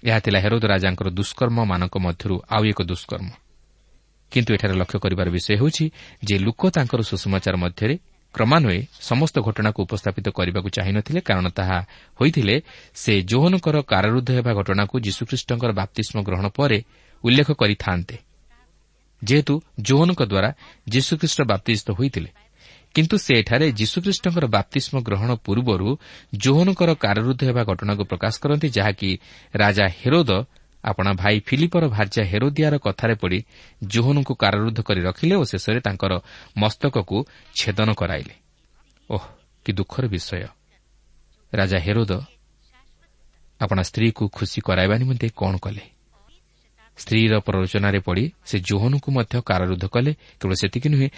ଏହା ଥିଲା ହେରୋଦ ରାଜାଙ୍କର ଦୁଷ୍କର୍ମମାନଙ୍କ ମଧ୍ୟରୁ ଆଉ ଏକ ଦୁଷ୍କର୍ମ। କିନ୍ତୁ ଏଠାରେ ଲକ୍ଷ୍ୟ କରିବାର ବିଷୟ ହେଉଛି ଯେ ଲୁକ ତାଙ୍କର ସୁସମାଚାର ମଧ୍ୟରେ କ୍ରମାନ୍ୱये ସମସ୍ତ ଘଟଣାକୁ ଉପସ୍ଥାପିତ କରିବାକୁ ଚାହିଁନଥିଲେ, କାରଣ ତାହା ହୋଇଥିଲେ ସେ ଯୋହନଙ୍କର କାରାରୁଦ୍ଧ ହେବା ଘଟଣାକୁ ଯୀଶୁଖ୍ରୀଷ୍ଟଙ୍କର ବାପ୍ତିସ୍ମ ଗ୍ରହଣ ପରେ ଉଲ୍ଲେଖ କରିଥାନ୍ତେ। ଯେହେତୁ ଯୋହନଙ୍କ ଦ୍ୱାରା ଯୀଶୁଖ୍ରୀଷ୍ଟ ବାପ୍ତିସ୍ତ ହୋଇଥିଲେ, କିନ୍ତୁ ସେ ଏଠାରେ ଯୀଶୁଖ୍ରୀଷ୍ଟଙ୍କର ବାପ୍ତିସ୍ମ ଗ୍ରହଣ ପୂର୍ବରୁ ଯୋହନଙ୍କର କାରାରୁଦ୍ଧ ହେବା ଘଟଣାକୁ ପ୍ରକାଶ କରନ୍ତି, ଯାହାକି ରାଜା ହେରୋଦ ଆପଣା ଭାଇ ଫିଲିପର ଭାର୍ଯ୍ୟା ହେରୋଦିଆର କଥାରେ ପଡ଼ି ଯୋହନଙ୍କୁ କାରାରୁଦ୍ଧ କରି ରଖିଲେ ଓ ଶେଷରେ ତାଙ୍କର ମସ୍ତକକୁ ଛେଦନ କରାଇଲେ। ଓଃ, କି ଦୁଃଖର ବିଷୟ! ରାଜା ହେରୋଦ ଆପଣା ସ୍ତ୍ରୀକୁ ଖୁସି କରାଇବା ନିମନ୍ତେ କ'ଣ କଲେ? ସ୍ତ୍ରୀର ପ୍ରରୋଚନାରେ ପଡ଼ି ସେ ଯୋହନଙ୍କୁ ମଧ୍ୟ କାରାରୁଦ୍ଧ କଲେ। କେବଳ ସେତିକି ନୁହେଁ,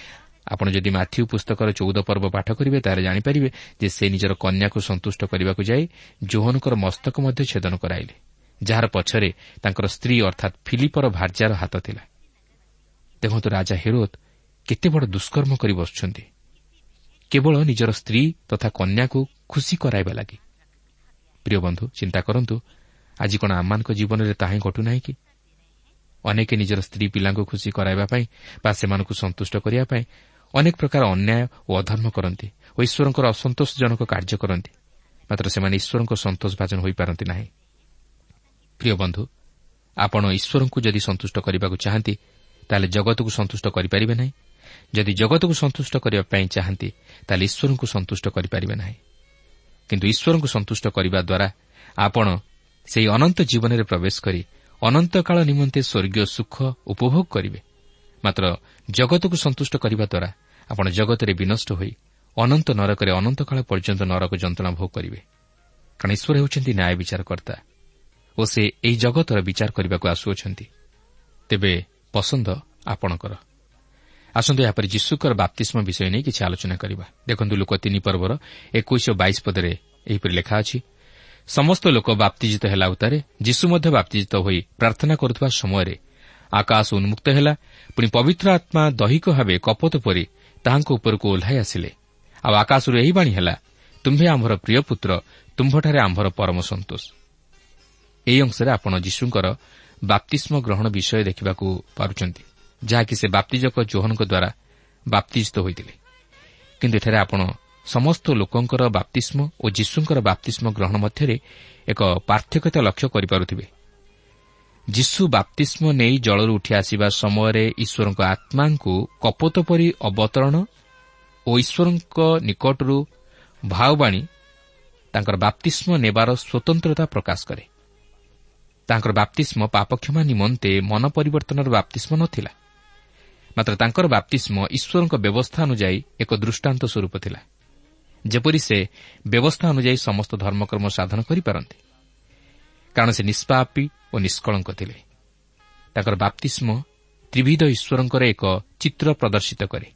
ଆପଣ ଯଦି ମାଥ୍ୟୁ ପୁସ୍ତକର 14 ପର୍ବ ପାଠ କରିବେ ତାହେଲେ ଜାଣିପାରିବେ ଯେ ସେ ନିଜର କନ୍ୟାକୁ ସନ୍ତୁଷ୍ଟ କରିବାକୁ ଯାଇ ଯୋହନଙ୍କର ମସ୍ତକ ମଧ୍ୟ ଛେଦନ କରାଇଲେ, ଯାହାର ପଛରେ ତାଙ୍କର ସ୍ତ୍ରୀ ଅର୍ଥାତ୍ ଫିଲିପର ଭାର୍ଯ୍ୟାର ହାତ ଥିଲା। ଦେଖନ୍ତୁ, ରାଜା ହେରୋଦ କେତେ ବଡ଼ ଦୁଷ୍କର୍ମ କରି ବସୁଛନ୍ତି, କେବଳ ନିଜର ସ୍ତ୍ରୀ ତଥା କନ୍ୟାକୁ ଖୁସି କରାଇବା ଲାଗି। ପ୍ରିୟ ବନ୍ଧୁ, ଚିନ୍ତା କରନ୍ତୁ, ଆଜି କ'ଣ ଆମମାନଙ୍କ ଜୀବନରେ ତାହା ଘଟୁନାହିଁ କି? ଅନେକ ନିଜର ସ୍ତ୍ରୀ ପିଲାଙ୍କୁ ଖୁସି କରାଇବା ପାଇଁ ବା ସେମାନଙ୍କୁ ସନ୍ତୁଷ୍ଟ କରିବା ପାଇଁ ଅନେକ ପ୍ରକାର ଅନ୍ୟାୟ ଓ ଅଧର୍ମ କରନ୍ତି ଓ ଈଶ୍ୱରଙ୍କର ଅସନ୍ତୋଷଜନକ କାର୍ଯ୍ୟ କରନ୍ତି, ମାତ୍ର ସେମାନେ ଈଶ୍ୱରଙ୍କ ସନ୍ତୋଷଭାଜନ ହୋଇପାରନ୍ତି ନାହିଁ। ପ୍ରିୟ ବନ୍ଧୁ, ଆପଣ ଈଶ୍ୱରଙ୍କୁ ଯଦି ସନ୍ତୁଷ୍ଟ କରିବାକୁ ଚାହାନ୍ତି ତାହେଲେ ଜଗତକୁ ସନ୍ତୁଷ୍ଟ କରିପାରିବେ ନାହିଁ। ଯଦି ଜଗତକୁ ସନ୍ତୁଷ୍ଟ କରିବା ପାଇଁ ଚାହାନ୍ତି ତାହେଲେ ଈଶ୍ୱରଙ୍କୁ ସନ୍ତୁଷ୍ଟ କରିପାରିବେ ନାହିଁ। କିନ୍ତୁ ଈଶ୍ୱରଙ୍କୁ ସନ୍ତୁଷ୍ଟ କରିବା ଦ୍ୱାରା ଆପଣ ସେହି ଅନନ୍ତ ଜୀବନରେ ପ୍ରବେଶ କରି ଅନନ୍ତକାଳ ନିମନ୍ତେ ସ୍ୱର୍ଗୀୟ ସୁଖ ଉପଭୋଗ କରିବେ। ମାତ୍ର ଜଗତକୁ ସନ୍ତୁଷ୍ଟ କରିବା ଦ୍ୱାରା ଆପଣ ଜଗତରେ ବିନଷ୍ଟ ହୋଇ ଅନନ୍ତ ନରକରେ ଅନନ୍ତକାଳ ପର୍ଯ୍ୟନ୍ତ ନରକ ଯନ୍ତ୍ରଣା ଭୋଗ କରିବେ। କାରଣ ଈଶ୍ୱର ହେଉଛନ୍ତି ନ୍ୟାୟ ବିଚାରକର୍ତ୍ତା ଓ ସେ ଏହି ଜଗତର ବିଚାର କରିବାକୁ ଆସୁଅଛନ୍ତି। ତେବେ ପସନ୍ଦ ଆପଣଙ୍କର। ଆସନ୍ତୁ ଏହାପରେ ଯୀଶୁଙ୍କର ବାପ୍ତିସ୍ମ ବିଷୟ ନେଇ କିଛି ଆଲୋଚନା କରିବା। ଦେଖନ୍ତୁ, ଲୁକ 3 ପର୍ବର 21 ଓ 22 ପଦରେ ଏହିପରି ଲେଖା ଅଛି, ସମସ୍ତ ଲୋକ ବାପ୍ତିଜିତ ହେଲା ଉତ୍ତାରେ ଯୀଶୁ ମଧ୍ୟ ବାପ୍ତିଜିତ ହୋଇ ପ୍ରାର୍ଥନା କରୁଥିବା ସମୟରେ ଆକାଶ ଉନ୍ମୁକ୍ତ ହେଲା। ପୁଣି ପବିତ୍ର ଆତ୍ମା ଦୈହିକ ଭାବେ କପୋତ ପରି ତାହାଙ୍କ ଉପରକୁ ଓହ୍ଲାଇ ଆସିଲେ। ଆଉ ଆକାଶରୁ ଏହି ବାଣୀ ହେଲା, ତୁମ୍ଭେ ଆମ୍ଭର ପ୍ରିୟ ପୁତ୍ର, ତୁମ୍ଭଠାରେ ଆମ୍ଭର ପରମ ସନ୍ତୋଷ। ଏହି ଅଂଶରେ ଆପଣ ଯୀଶୁଙ୍କର ବାପ୍ତିସ୍ମ ଗ୍ରହଣ ବିଷୟ ଦେଖିବାକୁ ପାରୁଛନ୍ତି, ଯାହାକି ସେ ବାପ୍ତିଜକ ଯୋହନଙ୍କ ଦ୍ୱାରା ବାପ୍ତିଜିତ ହୋଇଥିଲେ। କିନ୍ତୁ ଏଠାରେ ଆପଣ ସମସ୍ତ ଲୋକଙ୍କର ବାପ୍ତିସ୍ମ ଓ ଯୀଶୁଙ୍କର ବାପ୍ତିସ୍ମ ଗ୍ରହଣ ମଧ୍ୟରେ ଏକ ପାର୍ଥକ୍ୟତା ଲକ୍ଷ୍ୟ କରିପାରୁଥିବେ। ଯୀଶୁ ବାପ୍ତିସ୍ମ ନେଇ ଜଳରୁ ଉଠି ଆସିବା ସମୟରେ ଈଶ୍ୱରଙ୍କ ଆତ୍ମାଙ୍କୁ କପୋତ ପରି ଅବତରଣ ଓ ଈଶ୍ୱରଙ୍କ ନିକଟରୁ ଭାବବାଣୀ ତାଙ୍କର ବାପ୍ତିସ୍ମ ନେବାର ସ୍ୱତନ୍ତ୍ରତା ପ୍ରକାଶ କରେ। ତାଙ୍କର ବାପ୍ତିସ୍ମ ପାପକ୍ଷମା ନିମନ୍ତେ ମନ ପରିବର୍ତ୍ତନର ବାପ୍ତିସ୍ମ ନ ଥିଲା, ମାତ୍ର ତାଙ୍କର ବାପ୍ତିସ୍ମ ଈଶ୍ୱରଙ୍କ ବ୍ୟବସ୍ଥା ଅନୁଯାୟୀ ଏକ ଦୃଷ୍ଟାନ୍ତ ସ୍ୱରୂପ ଥିଲା, ଯେପରି ସେ ବ୍ୟବସ୍ଥା ଅନୁଯାୟୀ ସମସ୍ତ ଧର୍ମକର୍ମ ସାଧନ କରିପାରନ୍ତି, କାରଣ ସେ ନିଷ୍ପାପୀ ଓ ନିଷ୍କଳଙ୍କ ଥିଲେ। ତାଙ୍କର ବାପ୍ତିସ୍ମ ତ୍ରିବିଧ ଈଶ୍ୱରଙ୍କର ଏକ ଚିତ୍ର ପ୍ରଦର୍ଶିତ କରେ।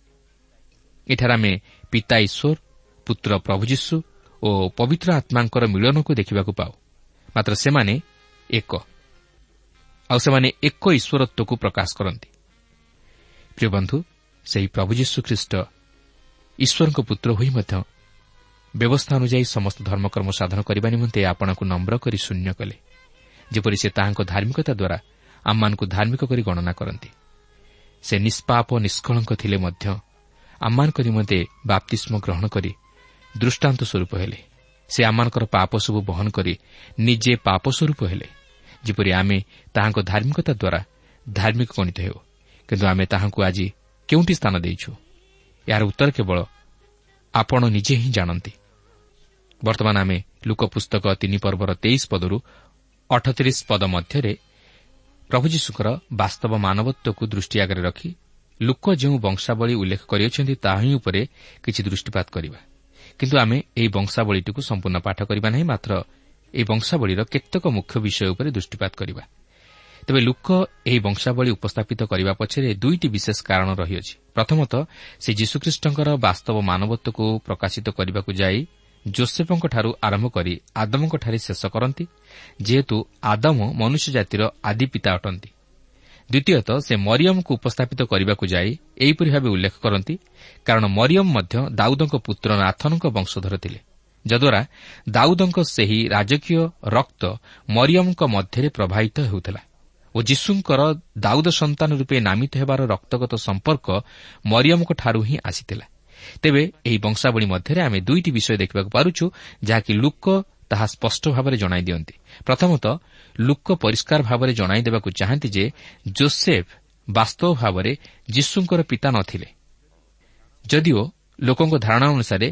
ଏଠାରେ ଆମେ ପିତା ଈଶ୍ୱର, ପୁତ୍ର ପ୍ରଭୁ ଯୀଶୁ ଓ ପବିତ୍ର ଆତ୍ମାଙ୍କର ମିଳନକୁ ଦେଖିବାକୁ ପାଉ। ମାତ୍ର ସେମାନେ ଏକ, ଆଉ ସେମାନେ ଏକ ଈଶ୍ୱରତ୍ୱକୁ ପ୍ରକାଶ କରନ୍ତି। ପ୍ରିୟ ବନ୍ଧୁ, ସେହି ପ୍ରଭୁ ଯୀଶୁ ଖ୍ରୀଷ୍ଟ ଈଶ୍ୱରଙ୍କ ପୁତ୍ର ହୋଇ ମଧ୍ୟ ବ୍ୟବସ୍ଥା ଅନୁଯାୟୀ ସମସ୍ତ ଧର୍ମକର୍ମ ସାଧନ କରିବା ନିମନ୍ତେ ଆପଣଙ୍କୁ ନମ୍ର କରି ଶୂନ୍ୟ କଲେ, ଯେପରି ସେ ତାହାଙ୍କ ଧାର୍ମିକତା ଦ୍ୱାରା ଆମମାନଙ୍କୁ ଧାର୍ମିକ କରି ଗଣନା କରନ୍ତି। ସେ ନିଷ୍ପାପ ନିଷ୍କଳଙ୍କ ଥିଲେ ମଧ୍ୟ ଆମମାନଙ୍କ ନିମନ୍ତେ ବାପ୍ତିସ୍ମ ଗ୍ରହଣ କରି ଦୃଷ୍ଟାନ୍ତ ସ୍ୱରୂପ ହେଲେ। ସେ ଆମମାନଙ୍କର ପାପ ସବୁ ବହନ କରି ନିଜେ ପାପ ସ୍ୱରୂପ ହେଲେ, ଯେପରି ଆମେ ତାହାଙ୍କ ଧାର୍ମିକତା ଦ୍ୱାରା ଧାର୍ମିକ ଗଣିତ ହେଉ। କିନ୍ତୁ ଆମେ ତାହାଙ୍କୁ ଆଜି କେଉଁଠି ସ୍ଥାନ ଦେଇଛୁ? ଏହାର ଉତ୍ତର କେବଳ ଆପଣ ନିଜେ ହିଁ ଜାଣନ୍ତି। ବର୍ତ୍ତମାନ ଆମେ ଲୁକ ପୁସ୍ତକ 3 ପର୍ବର 23 ପଦରୁ 38 ପଦ ମଧ୍ୟରେ ପ୍ରଭୁ ଯୀଶୁଙ୍କର ବାସ୍ତବ ମାନବତ୍ୱକୁ ଦୃଷ୍ଟି ଆଗରେ ରଖି ଲୁକ ଯେଉଁ ବଂଶାବଳୀ ଉଲ୍ଲେଖ କରିଅଛନ୍ତି ତାହା ହିଁ ଉପରେ କିଛି ଦୃଷ୍ଟିପାତ କରିବା। କିନ୍ତୁ ଆମେ ଏହି ବଂଶାବଳୀଟିକୁ ସମ୍ପୂର୍ଣ୍ଣ ପାଠ କରିବା ନାହିଁ, ମାତ୍ର ଏହି ବଂଶାବଳୀର କେତେକ ମୁଖ୍ୟ ବିଷୟ ଉପରେ ଦୃଷ୍ଟିପାତ କରିବା। ତେବେ ଲୁକ ଏହି ବଂଶାବଳୀ ଉପସ୍ଥାପିତ କରିବା ପଛରେ ଦୁଇଟି ବିଶେଷ କାରଣ ରହିଅଛି। ପ୍ରଥମତଃ, ସେ ଯୀଶୁଖ୍ରୀଷ୍ଟଙ୍କର ବାସ୍ତବ ମାନବତ୍ୱକୁ ପ୍ରକାଶିତ କରିବାକୁ ଯାଇ ଯୋସେଫଙ୍କଠାରୁ ଆରମ୍ଭ କରି ଆଦମଙ୍କଠାରେ ଶେଷ କରନ୍ତି, ଯେହେତୁ ଆଦମ ମନୁଷ୍ୟ ଜାତିର ଆଦି ପିତା ଅଟନ୍ତି। ଦ୍ୱିତୀୟତଃ, ସେ ମରିୟମକୁ ଉପସ୍ଥାପିତ କରିବାକୁ ଯାଇ ଏହିପରି ଭାବେ ଉଲ୍ଲେଖ କରନ୍ତି, କାରଣ ମରିୟମ ମଧ୍ୟ ଦାଉଦଙ୍କ ପୁତ୍ର ନାଥନଙ୍କ ବଂଶଧର ଥିଲେ, ଯଦ୍ୱାରା ଦାଉଦଙ୍କ ସେହି ରାଜକୀୟ ରକ୍ତ ମରିୟମଙ୍କ ମଧ୍ୟରେ ପ୍ରବାହିତ ହେଉଥିଲା ଓ ଯୀଶୁଙ୍କର ଦାଉଦ ସନ୍ତାନ ରୂପେ ନାମିତ ହେବାର ରକ୍ତଗତ ସମ୍ପର୍କ ମରିୟମଙ୍କଠାରୁ ହିଁ ଆସିଥିଲା। ତେବେ ଏହି ବଂଶାବଳୀ ମଧ୍ୟରେ ଆମେ ଦୁଇଟି ବିଷୟ ଦେଖିବାକୁ ପାରୁଛୁ, ଯାହାକି ଲୁକ ତାହା ସ୍ପଷ୍ଟ ଭାବରେ ଜଣାଇ ଦିଅନ୍ତି। ପ୍ରଥମତଃ, ଲୁକ ପରିଷ୍କାର ଭାବରେ ଜଣାଇ ଦେବାକୁ ଚାହାନ୍ତି ଯେ ଯୋସେଫ ବାସ୍ତବ ଭାବରେ ଯୀଶୁଙ୍କର ପିତା ନ ଥିଲେ। ଯଦିଓ ଲୋକଙ୍କ ଧାରଣା ଅନୁସାରେ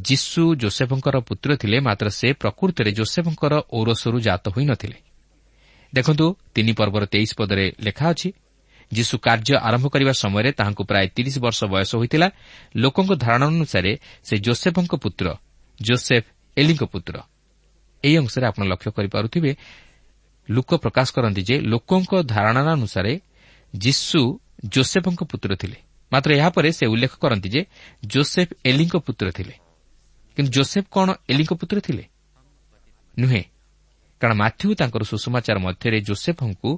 ଯୀଶୁ ଯୋସେଫଙ୍କର ପୁତ୍ର ଥିଲେ, ମାତ୍ର ସେ ପ୍ରକୃତରେ ଯୋସେଫଙ୍କର ଔରସରୁ ଜାତ ହୋଇ ନ ଥିଲେ। ଦେଖନ୍ତୁ, 3 ପର୍ବର 23 ପଦରେ ଲେଖା ଅଛି, ଯୀଶୁ କାର୍ଯ୍ୟ ଆରମ୍ଭ କରିବା ସମୟରେ ତାହାଙ୍କୁ ପ୍ରାୟ 30 ବର୍ଷ ବୟସ ହୋଇଥିଲା। ଲୋକଙ୍କ ଧାରଣା ଅନୁସାରେ ସେ ଯୋସେଫଙ୍କ ପୁତ୍ର, ଯୋସେଫ ଏଲିଙ୍କ ପୁତ୍ର। ଏହି ଅଂଶରେ ଆପଣ ଲକ୍ଷ୍ୟ କରିପାରୁଥିବେ, ଲୁକ ପ୍ରକାଶ କରନ୍ତି ଯେ ଲୋକଙ୍କ ଧାରଣା ଅନୁସାରେ ଯୀଶୁ ଯୋସେଫଙ୍କ ପୁତ୍ର ଥିଲେ, ମାତ୍ର ଏହାପରେ ସେ ଉଲ୍ଲେଖ କରନ୍ତି ଯେ ଯୋସେଫ ଏଲିଙ୍କ ପୁତ୍ର ଥିଲେ। କିନ୍ତୁ ଯୋସେଫ କ'ଣ ଏଲିଙ୍କ ପୁତ୍ର ଥିଲେ? ନୁହେଁ, କାରଣ ମାଥ୍ୟୁ ତାଙ୍କର ସୁସମାଚାର ମଧ୍ୟରେ ଯୋସେଫଙ୍କୁ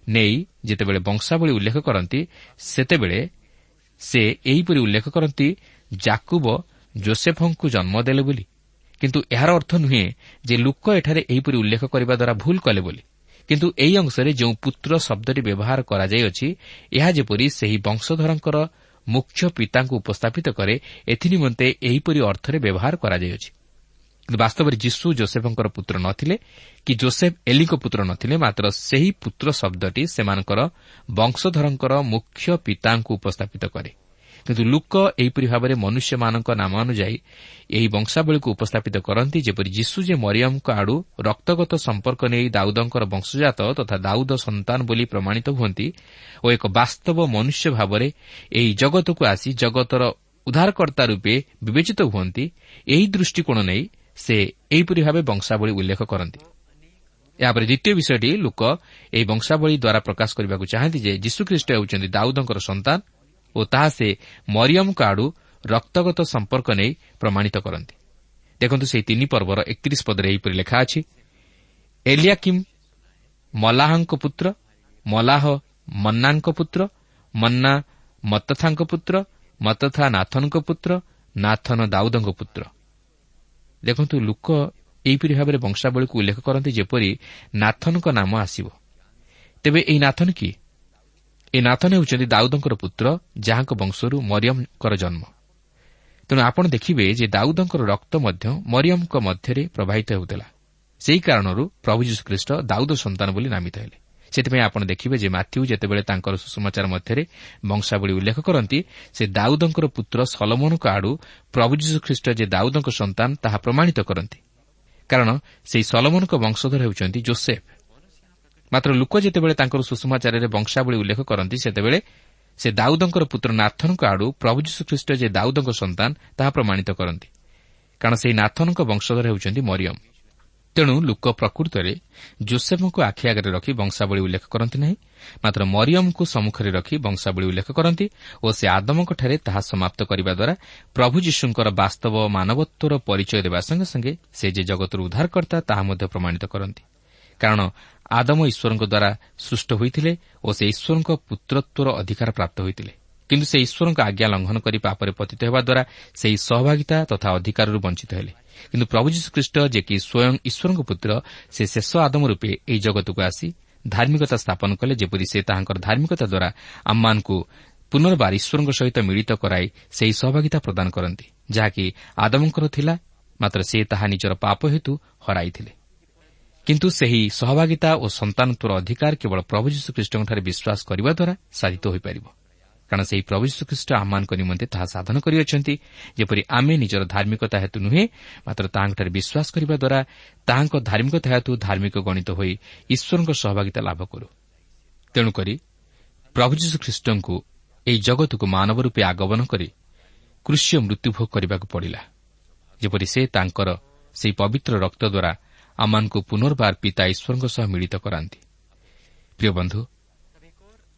ନେଇ ଯେତେବେଳେ ବଂଶାବଳୀ ଉଲ୍ଲେଖ କରନ୍ତି, ସେତେବେଳେ ସେ ଏହିପରି ଉଲ୍ଲେଖ କରନ୍ତି, ଯାକୁବ ଯୋସେଫଙ୍କୁ ଜନ୍ମ ଦେଲେ ବୋଲି। କିନ୍ତୁ ଏହାର ଅର୍ଥ ନୁହେଁ ଯେ ଲୁକ ଏଠାରେ ଏହିପରି ଉଲ୍ଲେଖ କରିବା ଦ୍ୱାରା ଭୁଲ କଲେ ବୋଲି। କିନ୍ତୁ ଏହି ଅଂଶରେ ଯେଉଁ ପୁତ୍ର ଶବ୍ଦଟି ବ୍ୟବହାର କରାଯାଇଅଛି, ଏହା ଯେପରି ସେହି ବଂଶଧରଙ୍କର ମୁଖ୍ୟ ପିତାଙ୍କୁ ଉପସ୍ଥାପିତ କରେ, ଏଥିନିମନ୍ତେ ଏହିପରି ଅର୍ଥରେ ବ୍ୟବହାର କରାଯାଇଅଛି। କିନ୍ତୁ ବାସ୍ତବରେ ଯୀଶୁ ଯୋସେଫଙ୍କର ପୁତ୍ର ନ ଥିଲେ କି ଯୋସେଫ ଏଲିଙ୍କ ପୁତ୍ର ନ ଥିଲେ, ମାତ୍ର ସେହି ପୁତ୍ର ଶବ୍ଦଟି ସେମାନଙ୍କର ବଂଶଧରଙ୍କର ମୁଖ୍ୟ ପିତାଙ୍କୁ ଉପସ୍ଥାପିତ କରେ। କିନ୍ତୁ ଲୁକ ଏହିପରି ଭାବରେ ମନୁଷ୍ୟମାନଙ୍କ ନାମ ଅନୁଯାୟୀ ଏହି ବଂଶାବଳୀକୁ ଉପସ୍ଥାପିତ କରନ୍ତି, ଯେପରି ଯୀଶୁ ଯେ ମରିୟମଙ୍କ ଆଡ଼ୁ ରକ୍ତଗତ ସମ୍ପର୍କ ନେଇ ଦାଉଦଙ୍କର ବଂଶଜାତ ତଥା ଦାଉଦ ସନ୍ତାନ ବୋଲି ପ୍ରମାଣିତ ହୁଅନ୍ତି ଓ ଏକ ବାସ୍ତବ ମନୁଷ୍ୟ ଭାବରେ ଏହି ଜଗତକୁ ଆସି ଜଗତର ଉଦ୍ଧାରକର୍ତ୍ତା ରୂପେ ବିବେଚିତ ହୁଅନ୍ତି, ଏହି ଦୃଷ୍ଟିକୋଣ ନେଇ ସେ ଏହିପରି ଭାବେ ବଂଶାବଳୀ ଉଲ୍ଲେଖ କରନ୍ତି। ଏହାପରେ ଦ୍ୱିତୀୟ ବିଷୟଟି, ଲୁକ ଏହି ବଂଶାବଳୀ ଦ୍ୱାରା ପ୍ରକାଶ କରିବାକୁ ଚାହାନ୍ତି ଯେ ଯୀଶୁଖ୍ରୀଷ୍ଟ ହେଉଛନ୍ତି ଦାଉଦଙ୍କର ସନ୍ତାନ ଓ ତାହା ସେ ମରିୟମଙ୍କ ଆଡ଼ୁ ରକ୍ତଗତ ସମ୍ପର୍କ ନେଇ ପ୍ରମାଣିତ କରନ୍ତି। ଦେଖନ୍ତୁ, ସେହି 3 ପର୍ବର 31 ପଦରେ ଏହିପରି ଲେଖା ଅଛି, ଏଲିଆକିମ୍ ମଲାହଙ୍କ ପୁତ୍ର, ମଲାହ ମନ୍ନାଙ୍କ ପୁତ୍ର, ମନ୍ନା ମତ୍ତଥାଙ୍କ ପୁତ୍ର, ମତ୍ତଥା ନାଥନଙ୍କ ପୁତ୍ର, ନାଥନ ଦାଉଦଙ୍କ ପୁତ୍ର। ଦେଖନ୍ତୁ, ଲୁକ ଏହିପରି ଭାବରେ ବଂଶାବଳୀକୁ ଉଲ୍ଲେଖ କରନ୍ତି ଯେପରି ନାଥନଙ୍କ ନାମ ଆସିବ। ତେବେ ଏହି ନାଥନ କିଏ? ଏହି ନାଥନ ହେଉଛନ୍ତି ଦାଉଦଙ୍କର ପୁତ୍ର, ଯାହାଙ୍କ ବଂଶରୁ ମରିୟମଙ୍କର ଜନ୍ମ। ତେଣୁ ଆପଣ ଦେଖିବେ ଯେ ଦାଉଦଙ୍କର ରକ୍ତ ମଧ୍ୟ ମରିୟମଙ୍କ ମଧ୍ୟରେ ପ୍ରବାହିତ ହେଉଥିଲା। ସେହି କାରଣରୁ ପ୍ରଭୁ ଯୀଶୁଖ୍ରୀଷ୍ଟ ଦାଉଦ ସନ୍ତାନ ବୋଲି ନାମିତ ହେଲେ। ସେଥିପାଇଁ ଆପଣ ଦେଖିବେ ଯେ ମାଥ୍ୟୁ ଯେତେବେଳେ ତାଙ୍କର ସୁସମାଚାର ମଧ୍ୟରେ ବଂଶାବଳୀ ଉଲ୍ଲେଖ କରନ୍ତି, ସେ ଦାଉଦଙ୍କର ପୁତ୍ର ସଲୋମୋନଙ୍କ ଆଡ଼ୁ ପ୍ରଭୁ ଯୀଶୁଖ୍ରୀଷ୍ଟ ଯେ ଦାଉଦଙ୍କ ସନ୍ତାନ ତାହା ପ୍ରମାଣିତ କରନ୍ତି, କାରଣ ସେହି ସଲୋମୋନଙ୍କ ବଂଶଧର ହେଉଛନ୍ତି ଯୋସେଫ। ମାତ୍ର ଲୁକ ଯେତେବେଳେ ତାଙ୍କର ସୁସମାଚାରରେ ବଂଶାବଳୀ ଉଲ୍ଲେଖ କରନ୍ତି, ସେତେବେଳେ ସେ ଦାଉଦଙ୍କର ପୁତ୍ର ନାଥନଙ୍କ ଆଡ଼ୁ ପ୍ରଭୁ ଯୀଶୁଖ୍ରୀଷ୍ଟ ଯେ ଦାଉଦଙ୍କ ସନ୍ତାନ ତାହା ପ୍ରମାଣିତ କରନ୍ତି, କାରଣ ସେହି ନାଥନଙ୍କ ବଂଶଧର ହେଉଛନ୍ତି ମରିୟମ। ତେଣୁ ଲୁକ ପ୍ରକୃତରେ ଯୋସେଫଙ୍କୁ ଆଖି ଆଗରେ ରଖି ବଂଶାବଳୀ ଉଲ୍ଲେଖ କରନ୍ତି ନାହିଁ, ମାତ୍ର ମରିୟମଙ୍କୁ ସମ୍ମୁଖରେ ରଖି ବଂଶାବଳୀ ଉଲ୍ଲେଖ କରନ୍ତି ଓ ସେ ଆଦମଙ୍କଠାରେ ତାହା ସମାପ୍ତ କରିବା ଦ୍ୱାରା ପ୍ରଭୁ ଯୀଶୁଙ୍କର ବାସ୍ତବ ମାନବତ୍ୱର ପରିଚୟ ଦେବା ସଙ୍ଗେ ସଙ୍ଗେ ସେ ଯେ ଜଗତର ଉଦ୍ଧାରକର୍ତ୍ତା ତାହା ମଧ୍ୟ ପ୍ରମାଣିତ କରନ୍ତି। କାରଣ ଆଦମ ଈଶ୍ୱରଙ୍କ ଦ୍ୱାରା ସୃଷ୍ଟ ହୋଇଥିଲେ ଓ ସେ ଈଶ୍ୱରଙ୍କ ପୁତ୍ରତ୍ୱର ଅଧିକାର ପ୍ରାପ୍ତ ହୋଇଥିଲେ। କିନ୍ତୁ ସେ ଈଶ୍ୱରଙ୍କ ଆଜ୍ଞା ଲଙ୍ଘନ କରି ପାପରେ ପତିତ ହେବା ଦ୍ୱାରା ସେହି ସହଭାଗିତା ତଥା ଅଧିକାରରୁ ବଞ୍ଚିତ ହେଲେ। କିନ୍ତୁ ପ୍ରଭୁ ଯୀଶୁଖ୍ରୀଷ୍ଟ ଯେ କି ସ୍ୱୟଂ ଈଶ୍ୱରଙ୍କ ପୁତ୍ର, ସେ ଶେଷ ଆଦମ ରୂପେ ଏହି ଜଗତକୁ ଆସି ଧାର୍ମିକତା ସ୍ଥାପନ କଲେ, ଯେପରି ସେ ତାହାଙ୍କର ଧାର୍ମିକତା ଦ୍ୱାରା ଆମମାନଙ୍କୁ ପୁନର୍ବାର ଈଶ୍ୱରଙ୍କ ସହିତ ମିଳିତ କରାଇ ସେହି ସହଭାଗିତା ପ୍ରଦାନ କରନ୍ତି, ଯାହାକି ଆଦମଙ୍କର ଥିଲା, ମାତ୍ର ସେ ତାହା ନିଜର ପାପ ହେତୁ ହରାଇଥିଲେ। କିନ୍ତୁ ସେହି ସହଭାଗିତା ଓ ସନ୍ତାନତ୍ୱର ଅଧିକାର କେବଳ ପ୍ରଭୁ ଯୀଶୁଖ୍ରୀଷ୍ଟଙ୍କଠାରେ ବିଶ୍ୱାସ କରିବା ଦ୍ୱାରା ସାଧିତ ହୋଇପାରିବ। କାରଣ ସେହି ପ୍ରଭୁ ଯୀଶୁଖ୍ରୀଷ୍ଟ ଆମମାନଙ୍କ ନିମନ୍ତେ ତାହା ସାଧନ କରିଅଛନ୍ତି, ଯେପରି ଆମେ ନିଜର ଧାର୍ମିକତା ହେତୁ ନୁହେଁ, ମାତ୍ର ତାହାଙ୍କଠାରେ ବିଶ୍ୱାସ କରିବା ଦ୍ୱାରା ତାହାଙ୍କ ଧାର୍ମିକତା ହେତୁ ଧାର୍ମିକ ଗଣିତ ହୋଇ ଈଶ୍ୱରଙ୍କ ସହଭାଗିତା ଲାଭ କରୁ। ତେଣୁକରି ପ୍ରଭୁ ଯୀଶୁଖ୍ରୀଷ୍ଟଙ୍କୁ ଏହି ଜଗତକୁ ମାନବ ରୂପେ ଆଗମନ କରି କୃଷ୍ୟ ମୃତ୍ୟୁଭୋଗ କରିବାକୁ ପଡ଼ିଲା, ଯେପରି ସେ ତାଙ୍କର ସେହି ପବିତ୍ର ରକ୍ତ ଦ୍ୱାରା ଆମମାନଙ୍କୁ ପୁନର୍ବାର ପିତା ଈଶ୍ୱରଙ୍କ ସହ ମିଳିତ କରାନ୍ତି। ପ୍ରିୟ ବନ୍ଧୁ,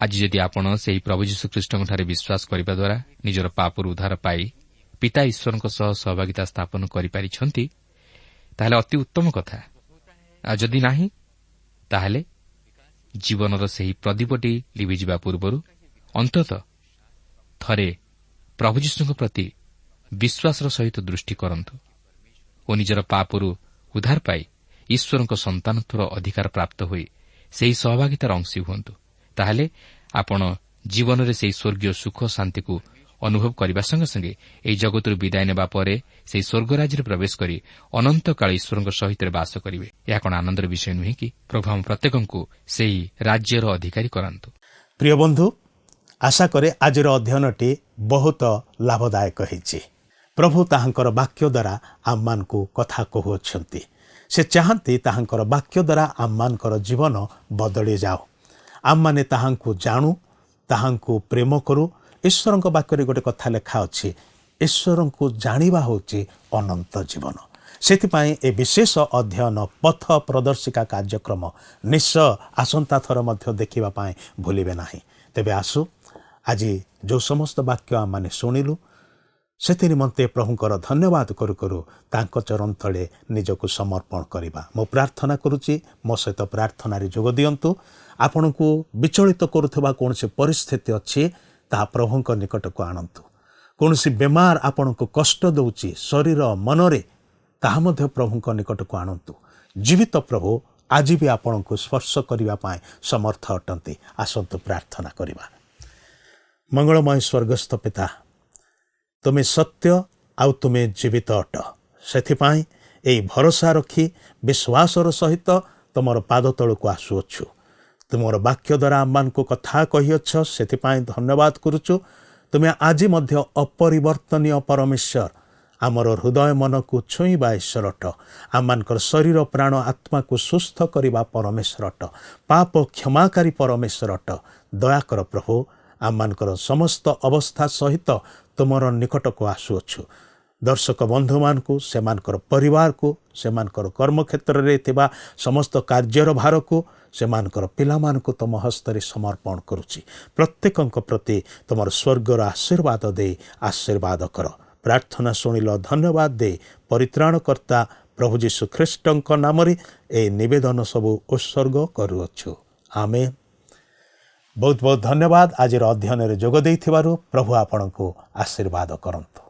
ଆଜି ଯଦି ଆପଣ ସେହି ପ୍ରଭୁ ଯୀଶୁଖ୍ରୀଷ୍ଟଙ୍କଠାରେ ବିଶ୍ୱାସ କରିବା ଦ୍ୱାରା ନିଜର ପାପରୁ ଉଦ୍ଧାର ପାଇ ପିତା ଈଶ୍ୱରଙ୍କ ସହ ସହଭାଗିତା ସ୍ଥାପନ କରିପାରିଛନ୍ତି, ତାହେଲେ ଅତି ଉତ୍ତମ କଥା। ଆଉ ଯଦି ନାହିଁ, ତାହେଲେ ଜୀବନର ସେହି ପ୍ରଦୀପଟି ଲିଭିଯିବା ପୂର୍ବରୁ ଅନ୍ତତଃ ଥରେ ପ୍ରଭୁ ଯୀଶୁଙ୍କ ପ୍ରତି ବିଶ୍ୱାସର ସହିତ ଦୃଷ୍ଟି କରନ୍ତୁ ଓ ନିଜର ପାପରୁ ଉଦ୍ଧାର ପାଇ ଈଶ୍ୱରଙ୍କ ସନ୍ତାନତ୍ୱର ଅଧିକାର ପ୍ରାପ୍ତ ହୋଇ ସେହି ସହଭାଗିତାର ଅଂଶୀ ହୁଅନ୍ତୁ। ତାହେଲେ ଆପଣ ଜୀବନରେ ସେହି ସ୍ୱର୍ଗୀୟ ସୁଖ ଶାନ୍ତିକୁ ଅନୁଭବ କରିବା ସଙ୍ଗେ ସଙ୍ଗେ ଏହି ଜଗତରୁ ବିଦାୟ ନେବା ପରେ ସେହି ସ୍ୱର୍ଗରାଜ୍ୟରେ ପ୍ରବେଶ କରି ଅନନ୍ତକାଳ ଈଶ୍ୱରଙ୍କ ସହିତ ବାସ କରିବେ। ଏହା କ'ଣ ଆନନ୍ଦର ବିଷୟ ନୁହେଁ କି? ପ୍ରଭୁ ଆମ ପ୍ରତ୍ୟେକଙ୍କୁ ସେହି ରାଜ୍ୟର ଅଧିକାରୀ କରାନ୍ତୁ। ପ୍ରିୟ ବନ୍ଧୁ, ଆଶା କରେ ଆଜିର ଅଧ୍ୟୟନଟି ବହୁତ ଲାଭଦାୟକ ହୋଇଛି। ପ୍ରଭୁ ତାହାଙ୍କର ବାକ୍ୟ ଦ୍ୱାରା ଆମମାନଙ୍କୁ କଥା କହୁଅଛନ୍ତି। ସେ ଚାହାନ୍ତି ତାହାଙ୍କର ବାକ୍ୟ ଦ୍ୱାରା ଆମମାନଙ୍କର ଜୀବନ ବଦଳି ଯାଉ, ଆମମାନେ ତାହାଙ୍କୁ ଜାଣୁ, ତାହାଙ୍କୁ ପ୍ରେମ କରୁ। ଈଶ୍ୱରଙ୍କ ବାକ୍ୟରେ ଗୋଟେ କଥା ଲେଖା ଅଛି, ଈଶ୍ୱରଙ୍କୁ ଜାଣିବା ହେଉଛି ଅନନ୍ତ ଜୀବନ। ସେଥିପାଇଁ ଏ ବିଶେଷ ଅଧ୍ୟୟନ ପଥ ପ୍ରଦର୍ଶିକା କାର୍ଯ୍ୟକ୍ରମ ନିଶ୍ଚୟ ଆସନ୍ତା ଥର ମଧ୍ୟ ଦେଖିବା ପାଇଁ ଭୁଲିବେ ନାହିଁ। ତେବେ ଆସୁ, ଆଜି ଯେଉଁ ସମସ୍ତ ବାକ୍ୟ ଆମମାନେ ଶୁଣିଲୁ, ସେଥି ନିମନ୍ତେ ପ୍ରଭୁଙ୍କର ଧନ୍ୟବାଦ କରୁ କରୁ ତାଙ୍କ ଚରଣ ତଳେ ନିଜକୁ ସମର୍ପଣ କରିବା। ମୁଁ ପ୍ରାର୍ଥନା କରୁଛି, ମୋ ସହିତ ପ୍ରାର୍ଥନାରେ ଯୋଗ ଦିଅନ୍ତୁ। ଆପଣଙ୍କୁ ବିଚଳିତ କରୁଥିବା କୌଣସି ପରିସ୍ଥିତି ଅଛି, ତାହା ପ୍ରଭୁଙ୍କ ନିକଟକୁ ଆଣନ୍ତୁ। କୌଣସି ବେମାର ଆପଣଙ୍କୁ କଷ୍ଟ ଦେଉଛି ଶରୀର ମନରେ, ତାହା ମଧ୍ୟ ପ୍ରଭୁଙ୍କ ନିକଟକୁ ଆଣନ୍ତୁ। ଜୀବିତ ପ୍ରଭୁ ଆଜି ବି ଆପଣଙ୍କୁ ସ୍ପର୍ଶ କରିବା ପାଇଁ ସମର୍ଥ ଅଟନ୍ତି। ଆସନ୍ତୁ ପ୍ରାର୍ଥନା କରିବା। ମଙ୍ଗଳମୟ ସ୍ୱର୍ଗସ୍ଥ ପିତା, ତୁମେ ସତ୍ୟ ଆଉ ତୁମେ ଜୀବିତ ଅଟ। ସେଥିପାଇଁ ଏହି ଭରସା ରଖି ବିଶ୍ୱାସର ସହିତ ତୁମର ପାଦ ତଳକୁ ଆସୁଅଛୁ। ତୁମର ବାକ୍ୟ ଦ୍ୱାରା ଆମମାନଙ୍କୁ କଥା କହିଅଛ, ସେଥିପାଇଁ ଧନ୍ୟବାଦ କରୁଛୁ। ତୁମେ ଆଜି ମଧ୍ୟ ଅପରିବର୍ତ୍ତନୀୟ ପରମେଶ୍ୱର, ଆମର ହୃଦୟ ମନକୁ ଛୁଇଁବା ଈଶ୍ୱର ଅଟ। ଆମମାନଙ୍କର ଶରୀର ପ୍ରାଣ ଆତ୍ମାକୁ ସୁସ୍ଥ କରିବା ପରମେଶ୍ୱର ଅଟ। ପାପ କ୍ଷମାକାରୀ ପରମେଶ୍ୱର ଅଟ। ଦୟାକର ପ୍ରଭୁ, ଆମମାନଙ୍କର ସମସ୍ତ ଅବସ୍ଥା ସହିତ ତୁମର ନିକଟକୁ ଆସୁଅଛୁ। ଦର୍ଶକ ବନ୍ଧୁମାନଙ୍କୁ, ସେମାନଙ୍କର ପରିବାରକୁ, ସେମାନଙ୍କର କର୍ମକ୍ଷେତ୍ରରେ ଥିବା ସମସ୍ତ କାର୍ଯ୍ୟର ଭାରକୁ, ସେମାନଙ୍କର ପିଲାମାନଙ୍କୁ ତୁମ ହସ୍ତରେ ସମର୍ପଣ କରୁଛି। ପ୍ରତ୍ୟେକଙ୍କ ପ୍ରତି ତୁମର ସ୍ୱର୍ଗର ଆଶୀର୍ବାଦ ଦେଇ ଆଶୀର୍ବାଦ କର। ପ୍ରାର୍ଥନା ଶୁଣିଲ, ଧନ୍ୟବାଦ ଦେଇ ପରିତ୍ରାଣକର୍ତ୍ତା ପ୍ରଭୁ ଯୀଶୁ ଖ୍ରୀଷ୍ଟଙ୍କ ନାମରେ ଏହି ନିବେଦନ ସବୁ ଉତ୍ସର୍ଗ କରୁଅଛୁ। ଆମେନ୍। ବହୁତ ବହୁତ ଧନ୍ୟବାଦ ଆଜିର ଅଧ୍ୟୟନରେ ଯୋଗ ଦେଇଥିବାରୁ। ପ୍ରଭୁ ଆପଣଙ୍କୁ ଆଶୀର୍ବାଦ କରନ୍ତୁ।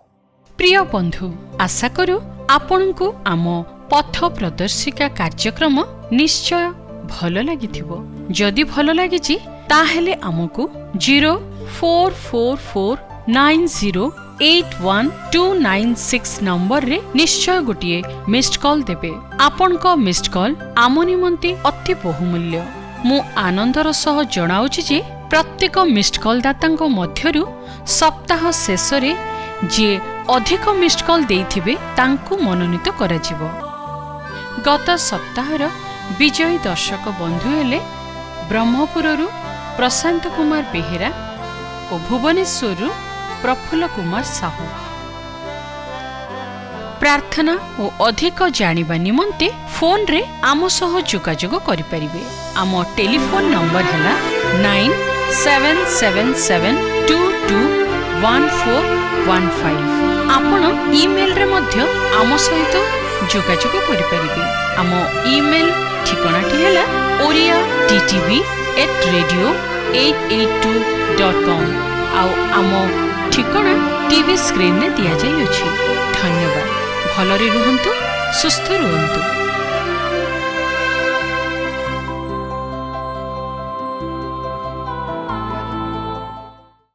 ପ୍ରିୟ ବନ୍ଧୁ, ଆଶା କରୁ ଆପଣଙ୍କୁ ଆମ ପଥ ପ୍ରଦର୍ଶିକା କାର୍ଯ୍ୟକ୍ରମ ନିଶ୍ଚୟ ଭଲ ଲାଗିଥିବ। ଯଦି ଭଲ ଲାଗିଛି ତାହେଲେ ଆମକୁ 0444908126 ନମ୍ବରରେ ନିଶ୍ଚୟ ଗୋଟିଏ ମିସ୍ଡ କଲ୍ ଦେବେ। ଆପଣଙ୍କ ମିସ୍ଡ କଲ୍ ଆମ ନିମନ୍ତେ ଅତି ବହୁମୂଲ୍ୟ। ମୁଁ ଆନନ୍ଦର ସହ ଜଣାଉଛି ଯେ ପ୍ରତ୍ୟେକ ମିସ୍ଡ କଲ୍ ଦାତାଙ୍କ ମଧ୍ୟରୁ ସପ୍ତାହ ଶେଷରେ ଯିଏ ଅଧିକ ମିସ୍ଡ କଲ୍ ଦେଇଥିବେ ତାଙ୍କୁ ମନୋନୀତ କରାଯିବ। ଗତ ସପ୍ତାହର ବିଜୟୀ ଦର୍ଶକ ବନ୍ଧୁ ହେଲେ ବ୍ରହ୍ମପୁରରୁ ପ୍ରଶାନ୍ତ କୁମାର ବେହେରା ଓ ଭୁବନେଶ୍ୱରରୁ ପ୍ରଫୁଲ୍ଲ କୁମାର ସାହୁ। ପ୍ରାର୍ଥନା ଓ ଅଧିକ ଜାଣିବା ନିମନ୍ତେ ଫୋନରେ ଆମ ସହ ଯୋଗାଯୋଗ କରିପାରିବେ। ଆମ ଟେଲିଫୋନ ନମ୍ବର ହେଲା 9777221415। ଆପଣ ଇମେଲରେ ମଧ୍ୟ ଆମ ସହିତ ଯୋଗାଯୋଗ କରିପାରିବେ। ଆମ ଇମେଲ ଠିକଣାଟି ହେଲା oriyattv@radio882.com। ଆଉ ଆମ ଠିକଣା ଟିଭି ସ୍କ୍ରିନରେ ଦିଆଯାଇଅଛି। ଧନ୍ୟବାଦ। ଭଲରେ ରୁହନ୍ତୁ, ସୁସ୍ଥ ରୁହନ୍ତୁ।